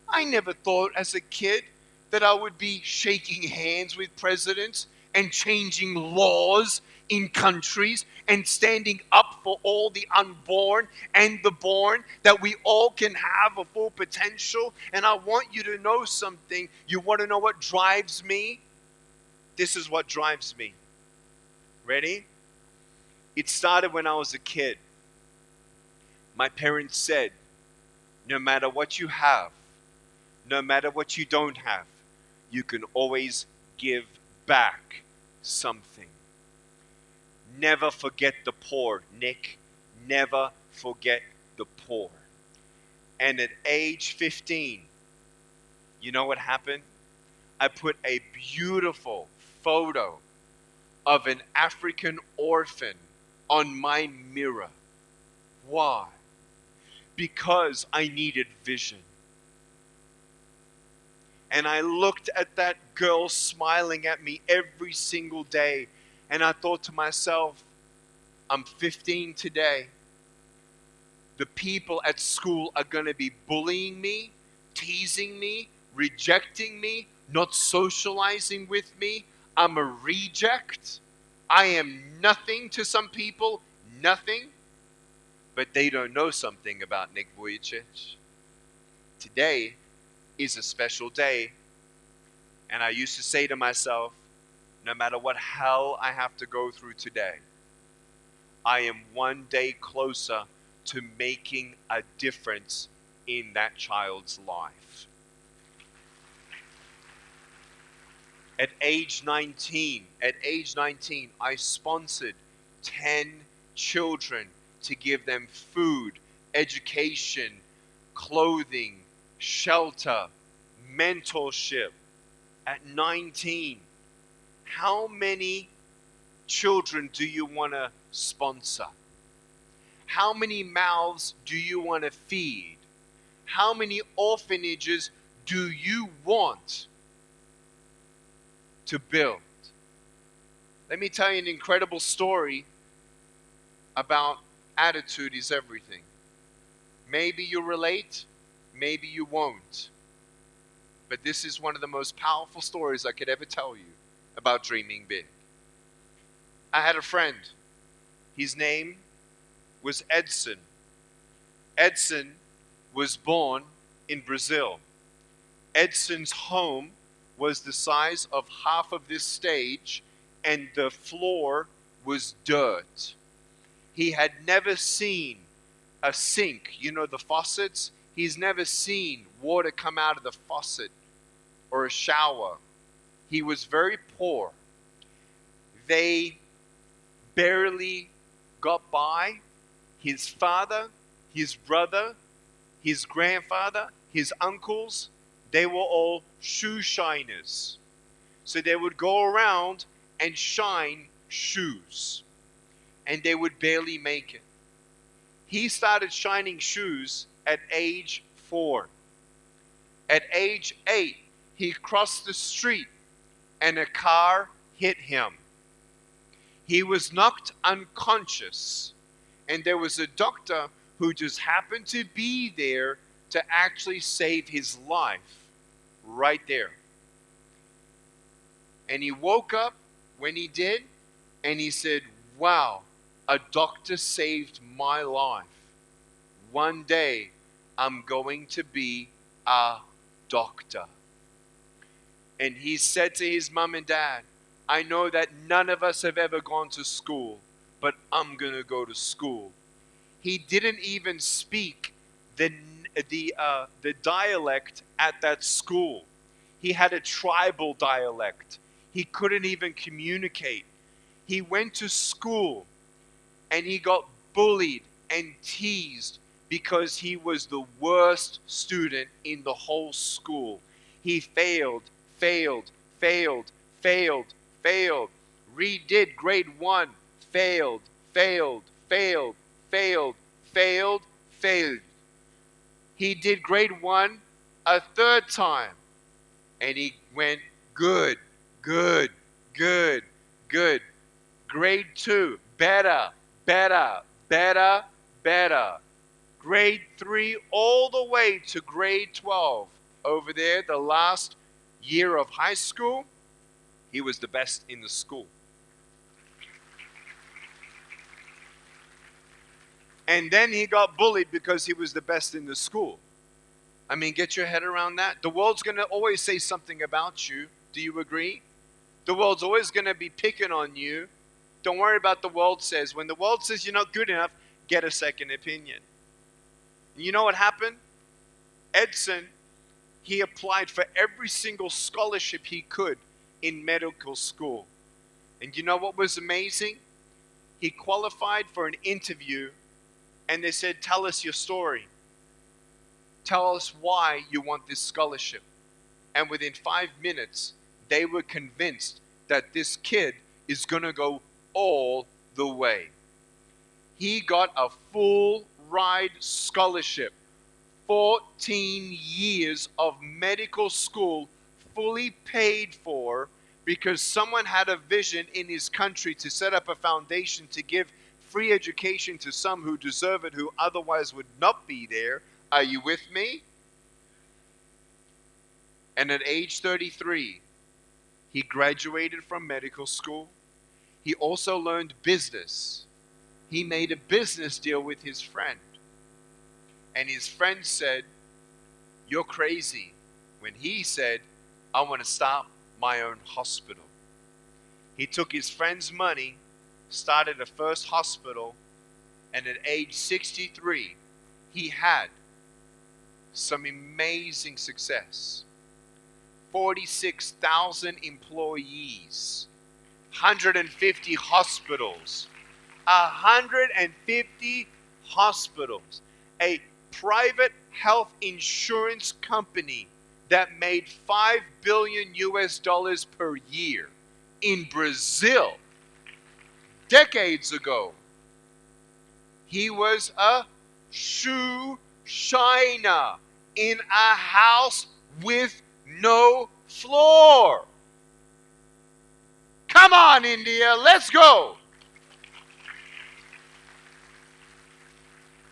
I never thought as a kid that I would be shaking hands with presidents and changing laws in countries and standing up for all the unborn and the born, that we all can have a full potential. And I want you to know something. You want to know what drives me? This is what drives me. Ready? It started when I was a kid. My parents said, no matter what you have, no matter what you don't have, you can always give back something. Never forget the poor, Nick. Never forget the poor. And at age 15, you know what happened? I put a beautiful photo of an African orphan on my mirror. Why? Because I needed vision. And I looked at that girl smiling at me every single day. And I thought to myself, I'm 15 today. The people at school are going to be bullying me, teasing me, rejecting me, not socializing with me. I'm a reject. I am nothing to some people, nothing. But they don't know something about Nick Vujicic. Today is a special day. And I used to say to myself, no matter what hell I have to go through today, I am one day closer to making a difference in that child's life. At age 19, I sponsored 10 children to give them food, education, clothing, shelter, mentorship. At 19, how many children do you want to sponsor? How many mouths do you want to feed? How many orphanages do you want to build? Let me tell you an incredible story about attitude is everything. Maybe you relate, maybe you won't. But this is one of the most powerful stories I could ever tell you about dreaming big. I had a friend. His name was Edson. Edson was born in Brazil. Edson's home was the size of half of this stage, and the floor was dirt. He had never seen a sink, you know, the faucets. He's never seen water come out of the faucet or a shower. He was very poor. They barely got by. His father, his brother, his grandfather, his uncles, they were all shoe shiners. So they would go around and shine shoes. And they would barely make it. He started shining shoes at age 4. At age 8, he crossed the street and a car hit him. He was knocked unconscious, and there was a doctor who just happened to be there to actually save his life right there. And he woke up when he did, and he said, wow, a doctor saved my life. One day, I'm going to be a doctor. And he said to his mom and dad, I know that none of us have ever gone to school, but I'm going to go to school. He didn't even speak the dialect at that school. He had a tribal dialect. He couldn't even communicate. He went to school and he got bullied and teased because he was the worst student in the whole school. He failed, failed, failed, failed, failed. Redid grade 1, failed, failed, failed, failed, failed, failed. He did grade 1 a third time and he went good, good, good, good. Grade 2, better, better, better, better. Grade 3 all the way to grade 12. Over there, the last year of high school, he was the best in the school. And then he got bullied because he was the best in the school. I mean, get your head around that. The world's going to always say something about you. Do you agree? The world's always going to be picking on you. Don't worry about the world says. When the world says you're not good enough, get a second opinion. And you know what happened? Edson, he applied for every single scholarship he could in medical school. And you know what was amazing? He qualified for an interview and they said, tell us your story. Tell us why you want this scholarship. And within 5 minutes, they were convinced that this kid is going to go all the way. He got a full ride scholarship, 14 years of medical school fully paid for, because someone had a vision in his country to set up a foundation to give free education to some who deserve it, who otherwise would not be there. Are you with me? And at age 33, he graduated from medical school. He also learned business. He made a business deal with his friend. And his friend said, you're crazy. When he said, I want to start my own hospital. He took his friend's money, started a first hospital, and at age 63, he had some amazing success. 46,000 employees, 150 hospitals, 150 hospitals, a private health insurance company that made 5 billion US dollars per year in Brazil. Decades ago, he was a shoe shiner in a house with no floor. Come on, India, let's go.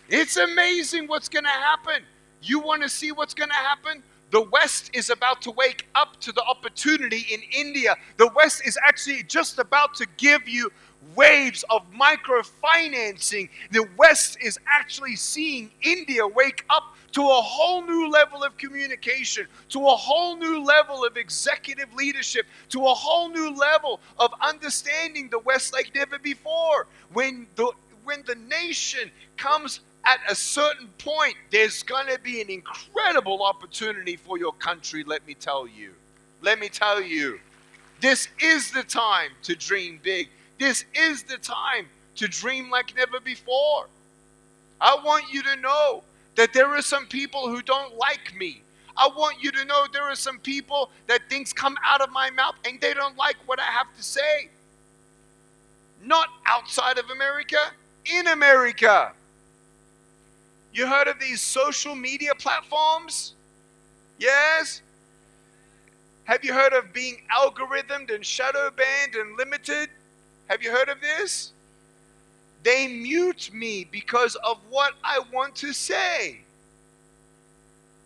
It's amazing what's going to happen. You want to see what's going to happen? The West is about to wake up to the opportunity in India. The West is actually just about to give you waves of microfinancing. The West is actually seeing India wake up to a whole new level of communication, to a whole new level of executive leadership, to a whole new level of understanding the West like never before. When the nation comes at a certain point, there's going to be an incredible opportunity for your country, let me tell you. Let me tell you. This is the time to dream big. This is the time to dream like never before. I want you to know that there are some people who don't like me. I want you to know there are some people that things come out of my mouth and they don't like what I have to say. Not outside of America, in America. You heard of these social media platforms? Yes? Have you heard of being algorithmed and shadow banned and limited? Have you heard of this? They mute me because of what I want to say.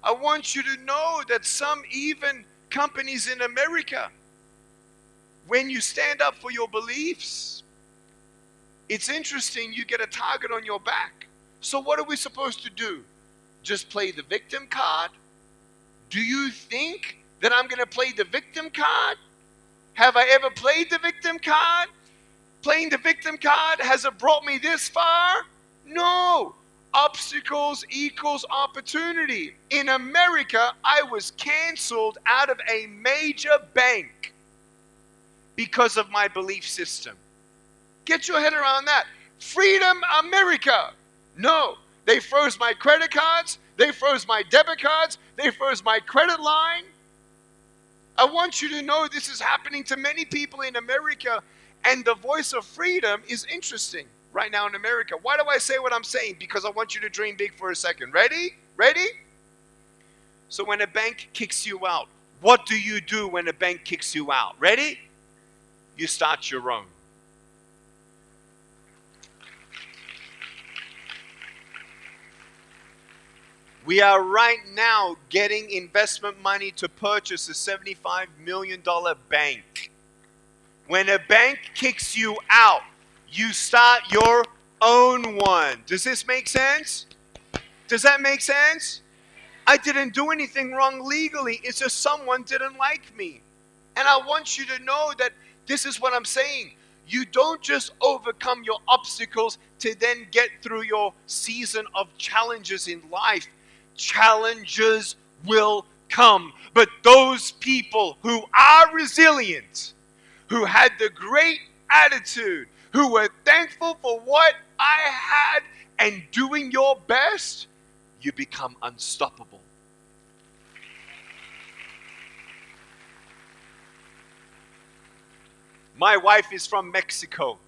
I want you to know that some even companies in America, when you stand up for your beliefs, it's interesting, you get a target on your back. So what are we supposed to do? Just play the victim card? Do you think that I'm going to play the victim card? Have I ever played the victim card? Playing the victim card, has it brought me this far? No. Obstacles equals opportunity. In America, I was canceled out of a major bank because of my belief system. Get your head around that. Freedom America. No. They froze my credit cards. They froze my debit cards. They froze my credit line. I want you to know this is happening to many people in America, and the voice of freedom is interesting right now in America. Why do I say what I'm saying? Because I want you to dream big for a second. Ready? Ready? So when a bank kicks you out, what do you do when a bank kicks you out? Ready? You start your own. We are right now getting investment money to purchase a $75 million bank. When a bank kicks you out, you start your own one. Does this make sense? Does that make sense? I didn't do anything wrong legally. It's just someone didn't like me. And I want you to know that this is what I'm saying. You don't just overcome your obstacles to then get through your season of challenges in life. Challenges will come. But those people who are resilient, who had the great attitude, who were thankful for what I had and doing your best, you become unstoppable. My wife is from Mexico,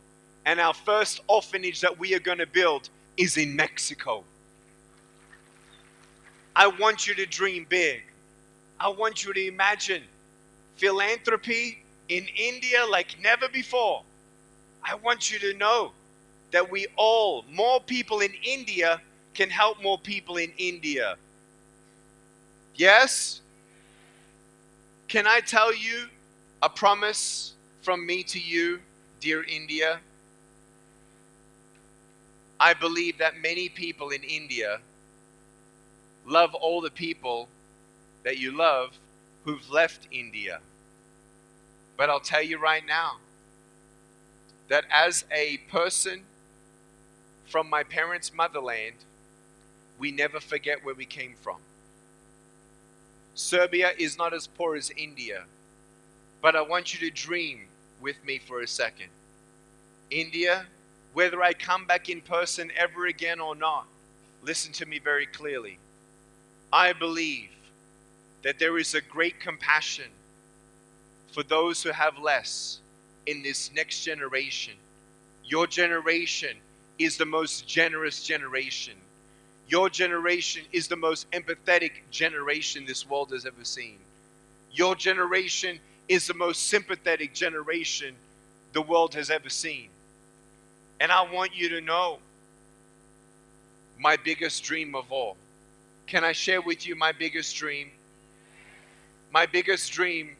and our first orphanage that we are going to build is in Mexico. I want you to dream big. I want you to imagine philanthropy in India like never before. I want you to know that more people in India can help more people in India. Yes? Can I tell you a promise from me to you, dear India? I believe that many people in India love all the people that you love who've left India. But I'll tell you right now that as a person from my parents' motherland, we never forget where we came from. Serbia is not as poor as India, but I want you to dream with me for a second. India, whether I come back in person ever again or not, listen to me very clearly. I believe that there is a great compassion for those who have less in this next generation. Your generation is the most generous generation. Your generation is the most empathetic generation this world has ever seen. Your generation is the most sympathetic generation the world has ever seen. And I want you to know my biggest dream of all. Can I share with you my biggest dream? My biggest dream,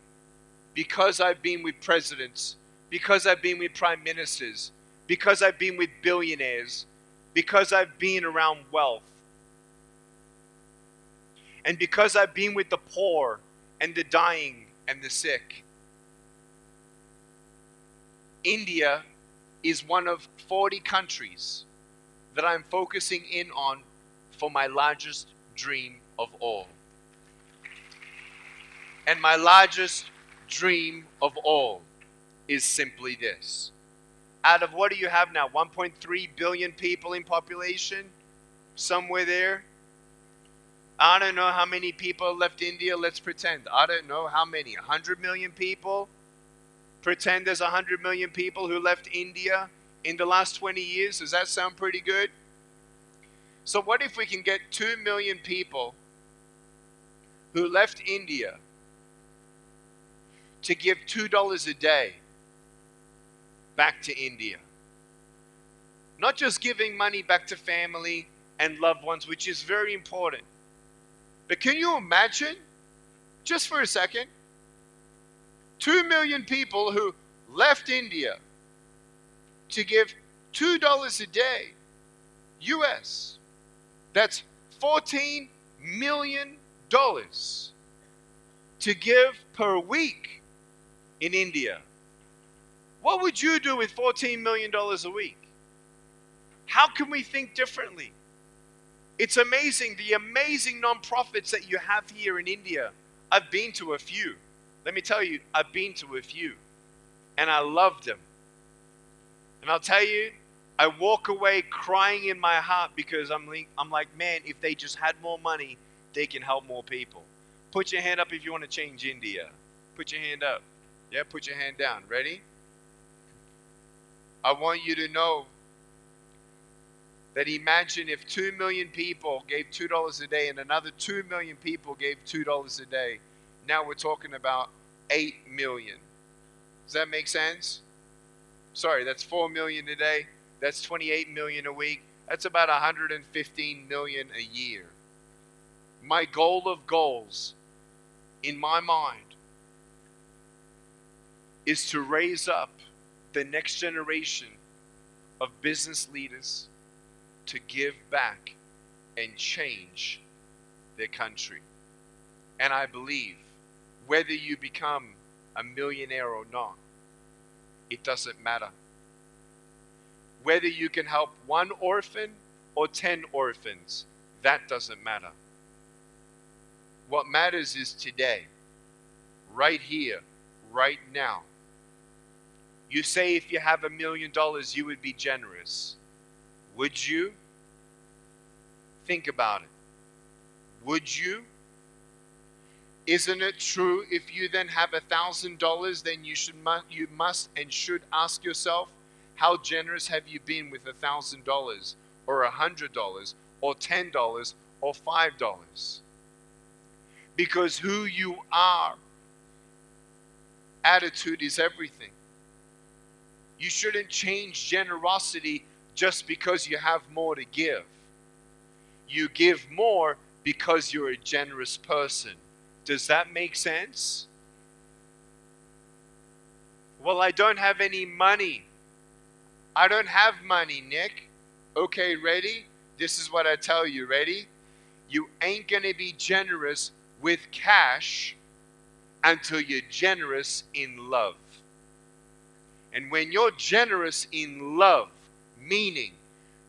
because I've been with presidents, because I've been with prime ministers, because I've been with billionaires, because I've been around wealth, and because I've been with the poor and the dying and the sick. India is one of 40 countries that I'm focusing in on for my largest dream of all. And my largest dream of all is simply this. Out of what do you have now? 1.3 billion people in population? Somewhere there? I don't know how many people left India. Let's pretend. I don't know how many. 100 million people? Pretend there's 100 million people who left India in the last 20 years. Does that sound pretty good? So what if we can get 2 million people who left India to give $2 a day back to India? Not just giving money back to family and loved ones, which is very important. But can you imagine, just for a second, 2 million people who left India to give $2 a day, US. That's $14 million to give per week in India. What would you do with $14 million a week? How can we think differently? It's amazing, the amazing nonprofits that you have here in India. I've been to a few. Let me tell you, I've been to a few. And I loved them. And I'll tell you, I walk away crying in my heart because I'm like, man, if they just had more money, they can help more people. Put your hand up if you want to change India. Put your hand up. Yeah, put your hand down. Ready? I want you to know that imagine if 2 million people gave $2 a day and another 2 million people gave $2 a day. Now we're talking about 8 million. Does that make sense? Sorry, that's 4 million a day. That's 28 million a week. That's about 115 million a year. My goal of goals in my mind is to raise up the next generation of business leaders to give back and change their country. And I believe whether you become a millionaire or not, it doesn't matter. Whether you can help 1 orphan or 10 orphans, that doesn't matter. What matters is today, right here, right now. You say if you have $1 million, you would be generous. Would you? Think about it. Would you? Isn't it true if you then have $1,000, then you must and should ask yourself, how generous have you been with $1,000 or $100 or $10 or $5? Because who you are, attitude is everything. You shouldn't change generosity just because you have more to give. You give more because you're a generous person. Does that make sense? Well, I don't have any money. I don't have money, Nick. Okay, ready? This is what I tell you, ready? You ain't gonna be generous with cash until you're generous in love. And when you're generous in love, meaning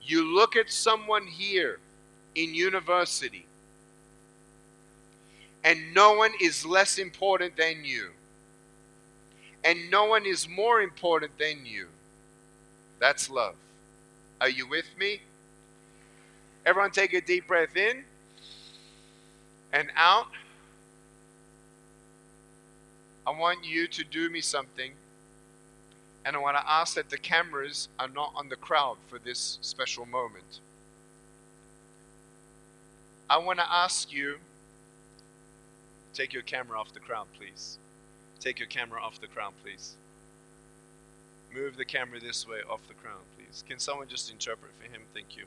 you look at someone here in university and no one is less important than you, and no one is more important than you, that's love. Are you with me? Everyone take a deep breath in and out. I want you to do me something, and I want to ask that the cameras are not on the crowd for this special moment. I want to ask you, take your camera off the crowd, please. Take your camera off the crowd, please. Move the camera this way, off the crowd, please. Can someone just interpret for him? Thank you.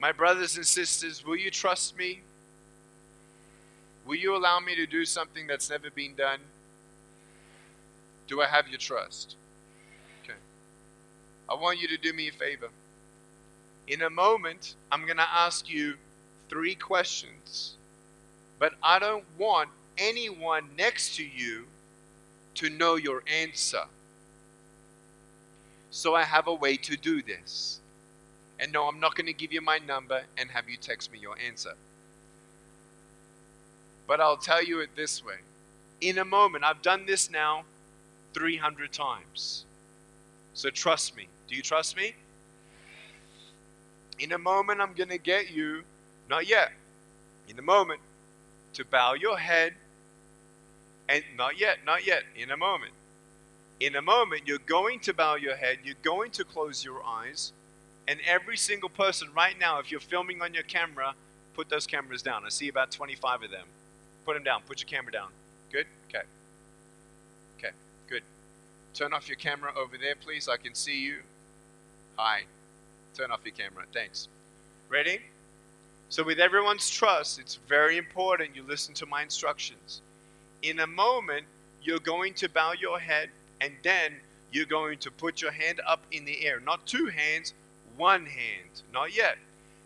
My brothers and sisters, will you trust me? Will you allow me to do something that's never been done? Do I have your trust? Okay. I want you to do me a favor. In a moment, I'm going to ask you 3 questions. But I don't want anyone next to you to know your answer. So I have a way to do this. And no, I'm not going to give you my number and have you text me your answer. But I'll tell you it this way. In a moment, I've done this now 300 times. So trust me. Do you trust me? In a moment, I'm going to get you, not yet, in a moment, to bow your head. And not yet, in a moment. In a moment, you're going to bow your head, you're going to close your eyes, and every single person right now, if you're filming on your camera, put those cameras down. I see about 25 of them. Put them down. Put your camera down. Good? Okay. Okay, good. Turn off your camera over there, please. I can see you. Hi. Turn off your camera. Thanks. Ready? So with everyone's trust, it's very important you listen to my instructions. In a moment, you're going to bow your head, and then you're going to put your hand up in the air. Not 2 hands, 1 hand. Not yet.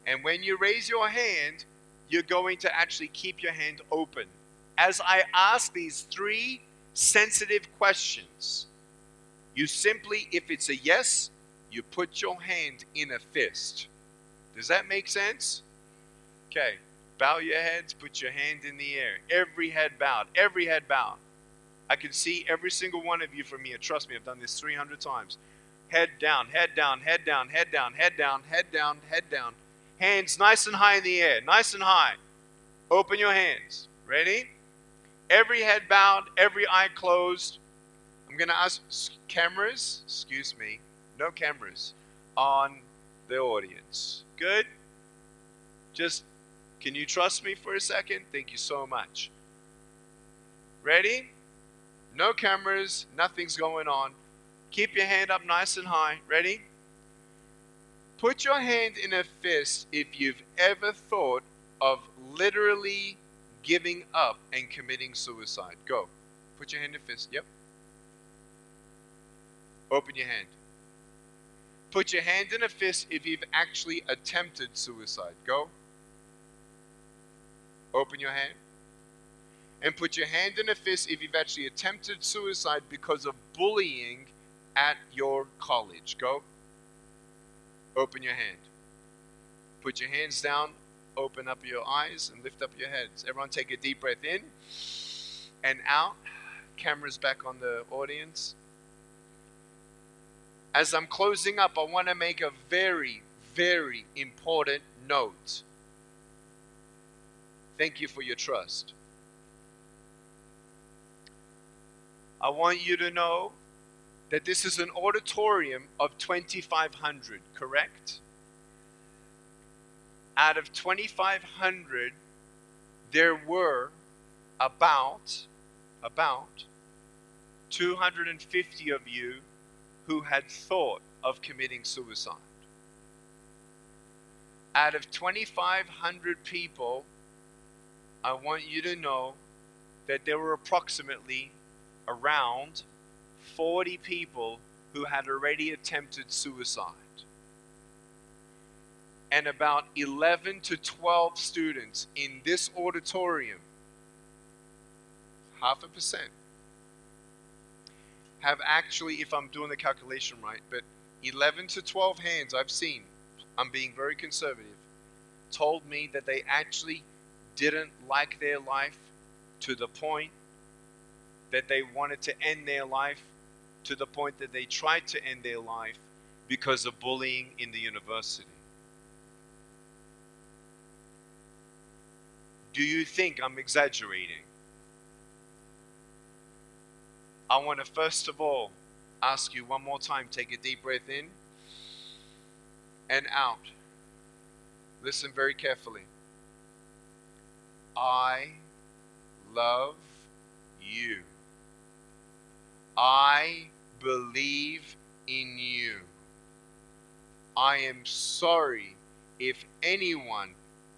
And when you raise your hand, you're going to actually keep your hand open. As I ask these 3 sensitive questions. You simply, if it's a yes, you put your hand in a fist. Does that make sense? Okay. Bow your heads, put your hand in the air. Every head bowed. Every head bowed. I can see every single one of you from here. Trust me, I've done this 300 times. Head down, head down, head down, head down, head down, head down, head down. Hands nice and high in the air, nice and high. Open your hands. Ready? Every head bowed, every eye closed. I'm going to ask cameras, excuse me, no cameras, on the audience. Good? Just, can you trust me for a second? Thank you so much. Ready? No cameras, nothing's going on. Keep your hand up nice and high. Ready? Put your hand in a fist if you've ever thought of literally giving up and committing suicide. Go. Put your hand in a fist. Yep. Open your hand. Put your hand in a fist if you've actually attempted suicide. Go. Open your hand. And put your hand in a fist if you've actually attempted suicide because of bullying at your college. Go. Open your hand. Put your hands down, open up your eyes, and lift up your heads. Everyone take a deep breath in and out. Cameras back on the audience. As I'm closing up, I want to make a very, very important note. Thank you for your trust. I want you to know that this is an auditorium of 2,500, correct? Out of 2,500, there were about 250 of you who had thought of committing suicide. Out of 2,500 people, I want you to know that there were approximately around 40 people who had already attempted suicide. And about 11 to 12 students in this auditorium, 0.5%, have actually, if I'm doing the calculation right, but 11 to 12 hands I've seen, I'm being very conservative, told me that they actually didn't like their life to the point that they wanted to end their life, to the point that they tried to end their life because of bullying in the university. Do you think I'm exaggerating? I want to first of all ask you one more time, take a deep breath in and out. Listen very carefully. I love you. I believe in you. I am sorry if anyone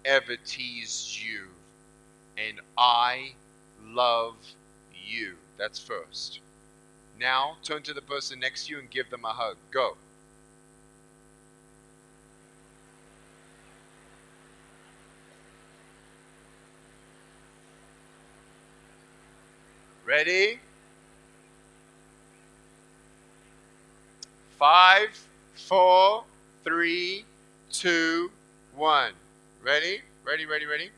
ever teased you, and I love you. That's first. Now turn to the person next to you and give them a hug. Go. Ready? 5, 4, 3, 2, 1. Ready? Ready, ready, ready?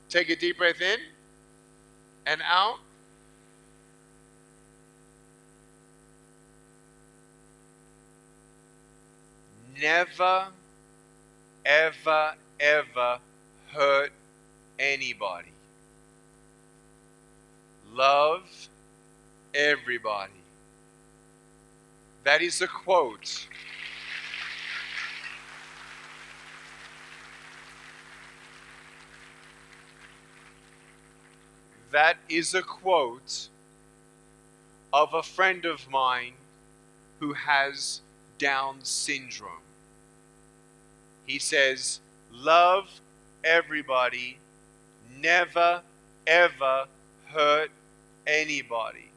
Take a deep breath in and out. Never, ever, ever hurt anybody. Love everybody. That is a quote. That is a quote of a friend of mine who has Down syndrome. He says, love everybody, never ever hurt anybody.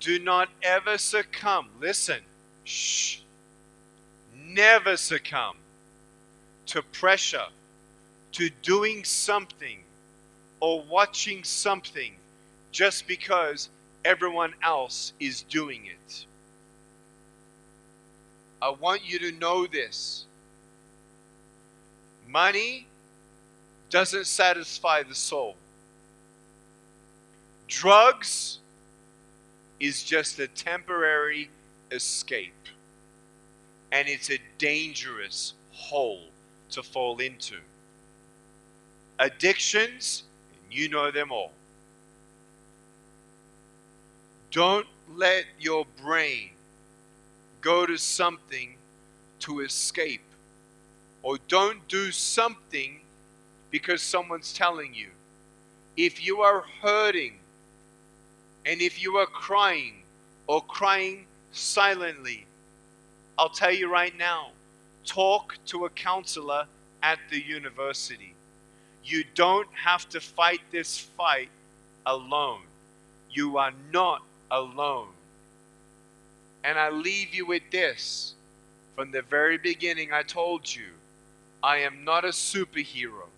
Do not ever succumb, listen, shh, never succumb to pressure, to doing something or watching something just because everyone else is doing it. I want you to know this. Money doesn't satisfy the soul. Drugs is just a temporary escape. And it's a dangerous hole to fall into. Addictions, and you know them all. Don't let your brain go to something to escape. Or don't do something because someone's telling you. If you are hurting, and if you are crying, or crying silently, I'll tell you right now, talk to a counselor at the university. You don't have to fight this fight alone. You are not alone. And I leave you with this. From the very beginning, I told you, I am not a superhero.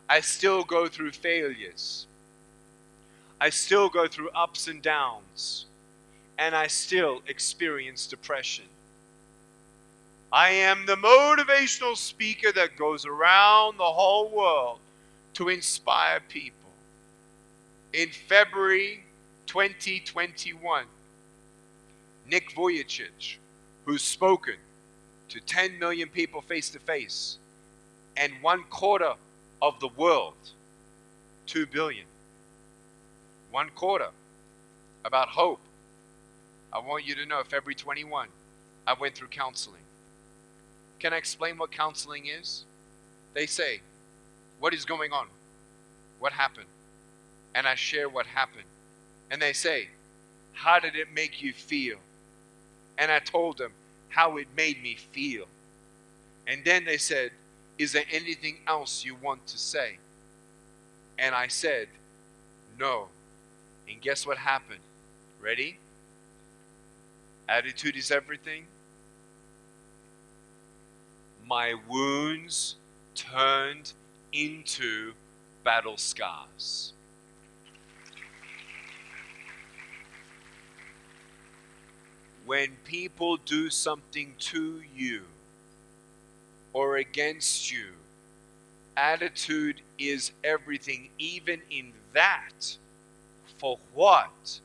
I still go through failures. I still go through ups and downs. And I still experience depression. I am the motivational speaker that goes around the whole world to inspire people. In February 2021, Nick Vujicic, who's spoken to 10 million people face to face, and 1/4 of the world, 2 billion. 1/4 about hope. I want you to know, February 21, I went through counseling. Can I explain what counseling is? They say, what is going on? What happened? And I share what happened. And they say, how did it make you feel? And I told them how it made me feel. And then they said, is there anything else you want to say? And I said, no. And guess what happened? Ready? Attitude is everything. My wounds turned into battle scars. When people do something to you or against you, attitude is everything, even in that. For what?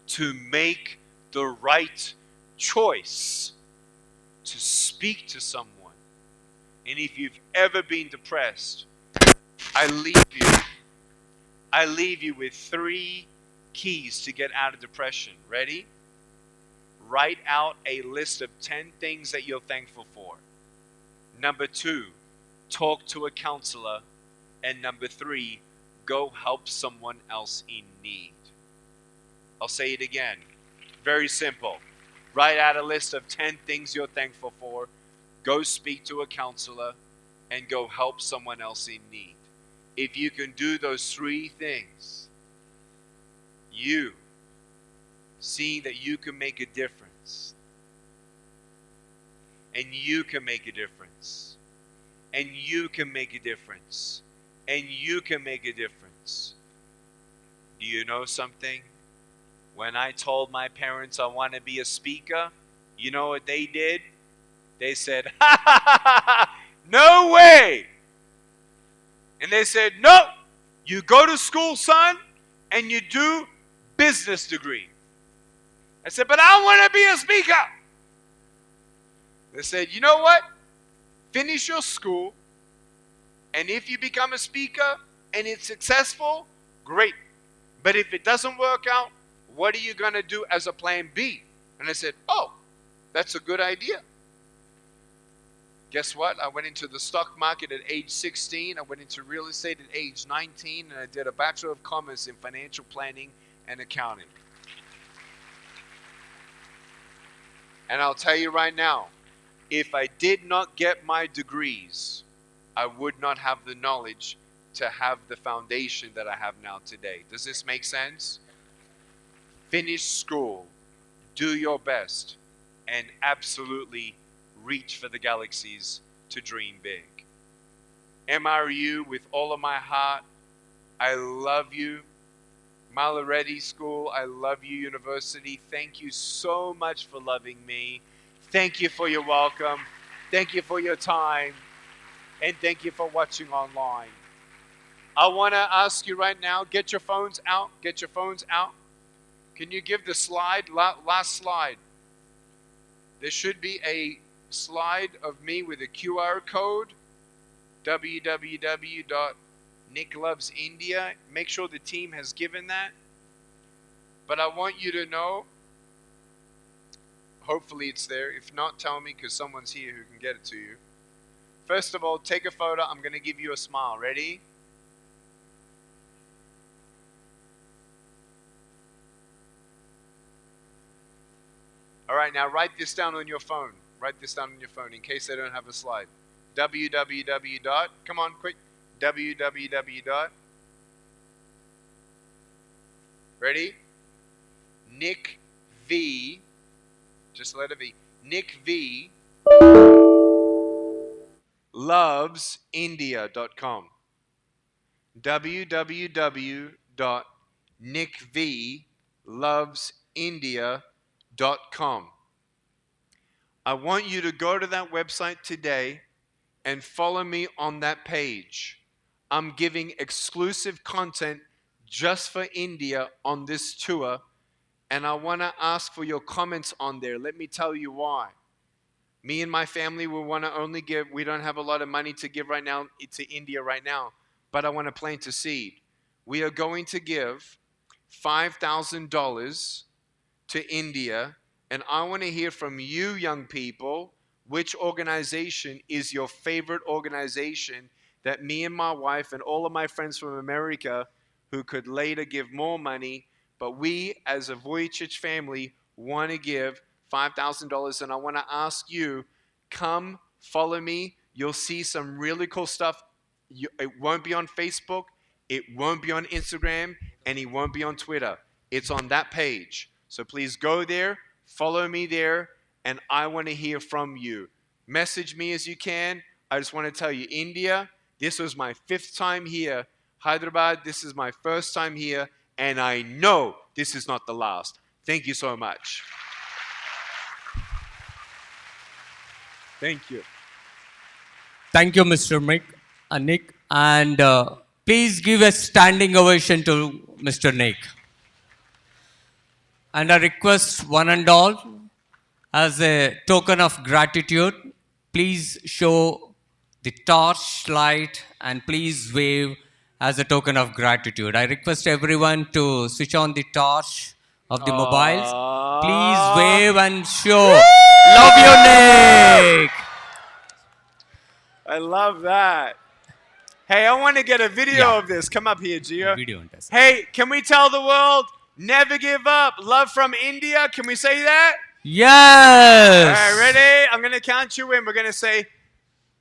To make the right choice, to speak to someone. And if you've ever been depressed, I leave you with 3 keys to get out of depression. Ready? Write out a list of 10 things that you're thankful for. Number 2, talk to a counselor. And number 3, go help someone else in need. I'll say it again. Very simple. Write out a list of 10 things you're thankful for. Go speak to a counselor and go help someone else in need. If you can do those 3 things, you seeing that you can make a difference, and you can make a difference, and you can make a difference, and you can make a difference. Do you know something? When I told my parents I want to be a speaker, you know what they did? They said, ha ha ha ha ha, no way. And they said, no, you go to school, son, and you do business degree. I said, but I want to be a speaker. They said, you know what? Finish your school, and if you become a speaker and it's successful, great. But if it doesn't work out, what are you going to do as a plan B? And I said, oh, that's a good idea. Guess what? I went into the stock market at age 16. I went into real estate at age 19. And I did a Bachelor of Commerce in Financial Planning and Accounting. And I'll tell you right now, if I did not get my degrees, I would not have the knowledge to have the foundation that I have now today. Does this make sense? Finish school, do your best, and absolutely reach for the galaxies to dream big. MRU, with all of my heart, I love you. Malla Reddy School, I love you, University. Thank you so much for loving me. Thank you for your welcome. Thank you for your time. And thank you for watching online. I want to ask you right now, get your phones out. Get your phones out. Can you give the slide, last slide? There should be a slide of me with a QR code, www.nicklovesindia. Make sure the team has given that. But I want you to know, hopefully it's there. If not, tell me because someone's here who can get it to you. First of all, take a photo. I'm going to give you a smile. Ready? All right, now write this down on your phone. Write this down on your phone in case they don't have a slide. www. Come on, quick. www. Ready? Nick V. Just letter V. Nick V. lovesindia.com. www.nickvlovesindia.com. I want you to go to that website today and follow me on that page. I'm giving exclusive content just for India on this tour, and I want to ask for your comments on there. Let me tell you why. Me and my family, we want to only give, we don't have a lot of money to give right now to India right now, but I want to plant a seed. We are going to give $5,000 to India, and I want to hear from you young people, which organization is your favorite organization that me and my wife and all of my friends from America who could later give more money, but we as a Vujicic family want to give $5,000, and I want to ask you, come follow me. You'll see some really cool stuff. It won't be on Facebook, it won't be on Instagram, and it won't be on Twitter. It's on that page. So please go there, follow me there, and I want to hear from you. Message me as you can. I just want to tell you, India, this was my 5th time here. Hyderabad, this is my 1st time here, and I know this is not the last. Thank you so much. Thank you. Thank you, Mr. Nick. And please give a standing ovation to Mr. Nick. And I request one and all, as a token of gratitude, please show the torch light and please wave as a token of gratitude. I request everyone to switch on the torch of the mobiles. Please wave and show. Love you, Nick. I love that. Hey, I want to get a video of this. Come up here, Gio. Hey, can we tell the world, never give up, love from India? Can we say that? Yes. All right, ready? I'm going to count you in. We're going to say,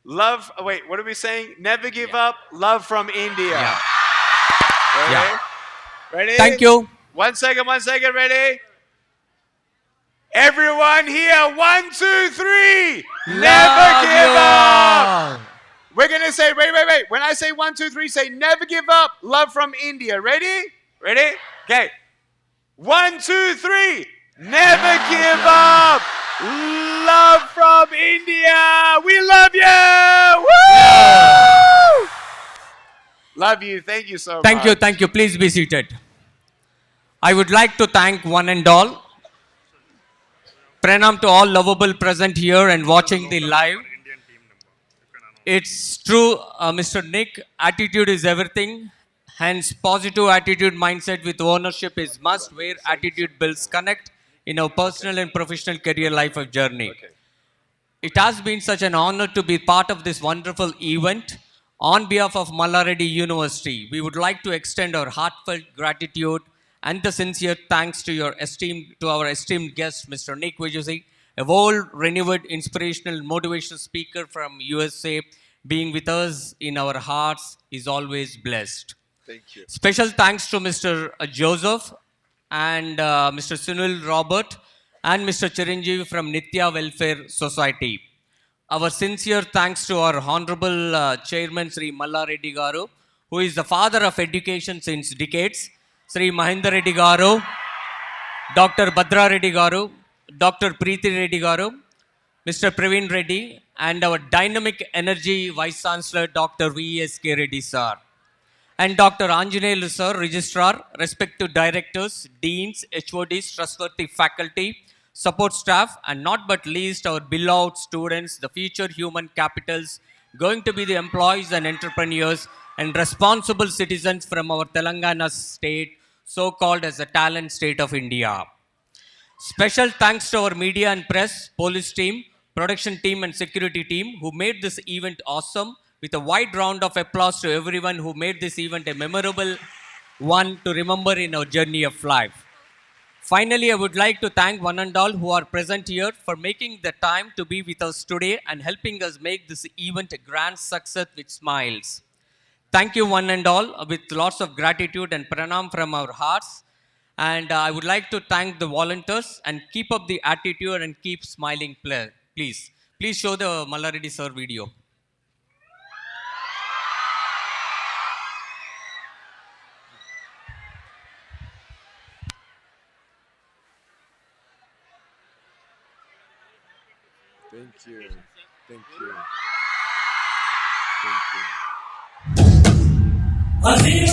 love, wait, what are we saying? Never give up, love from India. Yeah. Ready? Yeah. Ready? Thank you. 1 second, ready? Everyone here, 1, 2, 3. Never give up. We're going to say, wait. When I say 1, 2, 3, say never give up. Love from India. Ready? Ready? Okay. 1, 2, 3. Never give up. Love from India. We love you. Woo! Love you. Thank you so much. Thank you. Please be seated. I would like to thank one and all. Pranam to all lovable present here and watching the live. It's true, Mr. Nick, attitude is everything. Hence, positive attitude mindset with ownership is must, where attitude builds connect in our personal and professional career life of journey. It has been such an honor to be part of this wonderful event. On behalf of Malla Reddy University, we would like to extend our heartfelt gratitude and the sincere thanks to our esteemed guest, Mr. Nick Vujicic, a world renewed inspirational motivational speaker from USA. Being with us in our hearts is always blessed. Thank you. Special thanks to Mr. Joseph and Mr. Sunil Robert and Mr. Chiranjeev from Nitya Welfare Society. Our sincere thanks to our Honorable Chairman Sri Malla Reddy Garu who is the father of education since decades, Sri Mahendra Reddy Garu, Dr. Bhadra Reddy Garu, Dr. Preeti Reddy Garu, Mr. Praveen Reddy, and our dynamic energy Vice Chancellor, Dr. V.S.K. Reddy sir, and Dr. Anjaneyulu sir, Registrar, respective directors, deans, HODs, trustworthy faculty, support staff, and not but least our beloved students, the future human capitals, going to be the employees and entrepreneurs and responsible citizens from our Telangana state, so called as the talent state of India. Special thanks to our media and press, police team, production team, and security team who made this event awesome, with a wide round of applause to everyone who made this event a memorable one to remember in our journey of life. Finally, I would like to thank one and all who are present here for making the time to be with us today and helping us make this event a grand success with smiles. Thank you, one and all, with lots of gratitude and pranam from our hearts. And I would like to thank the volunteers and keep up the attitude and keep smiling, please. Please show the Malla Reddy sir video. Thank you. Thank you. Thank you. Hadi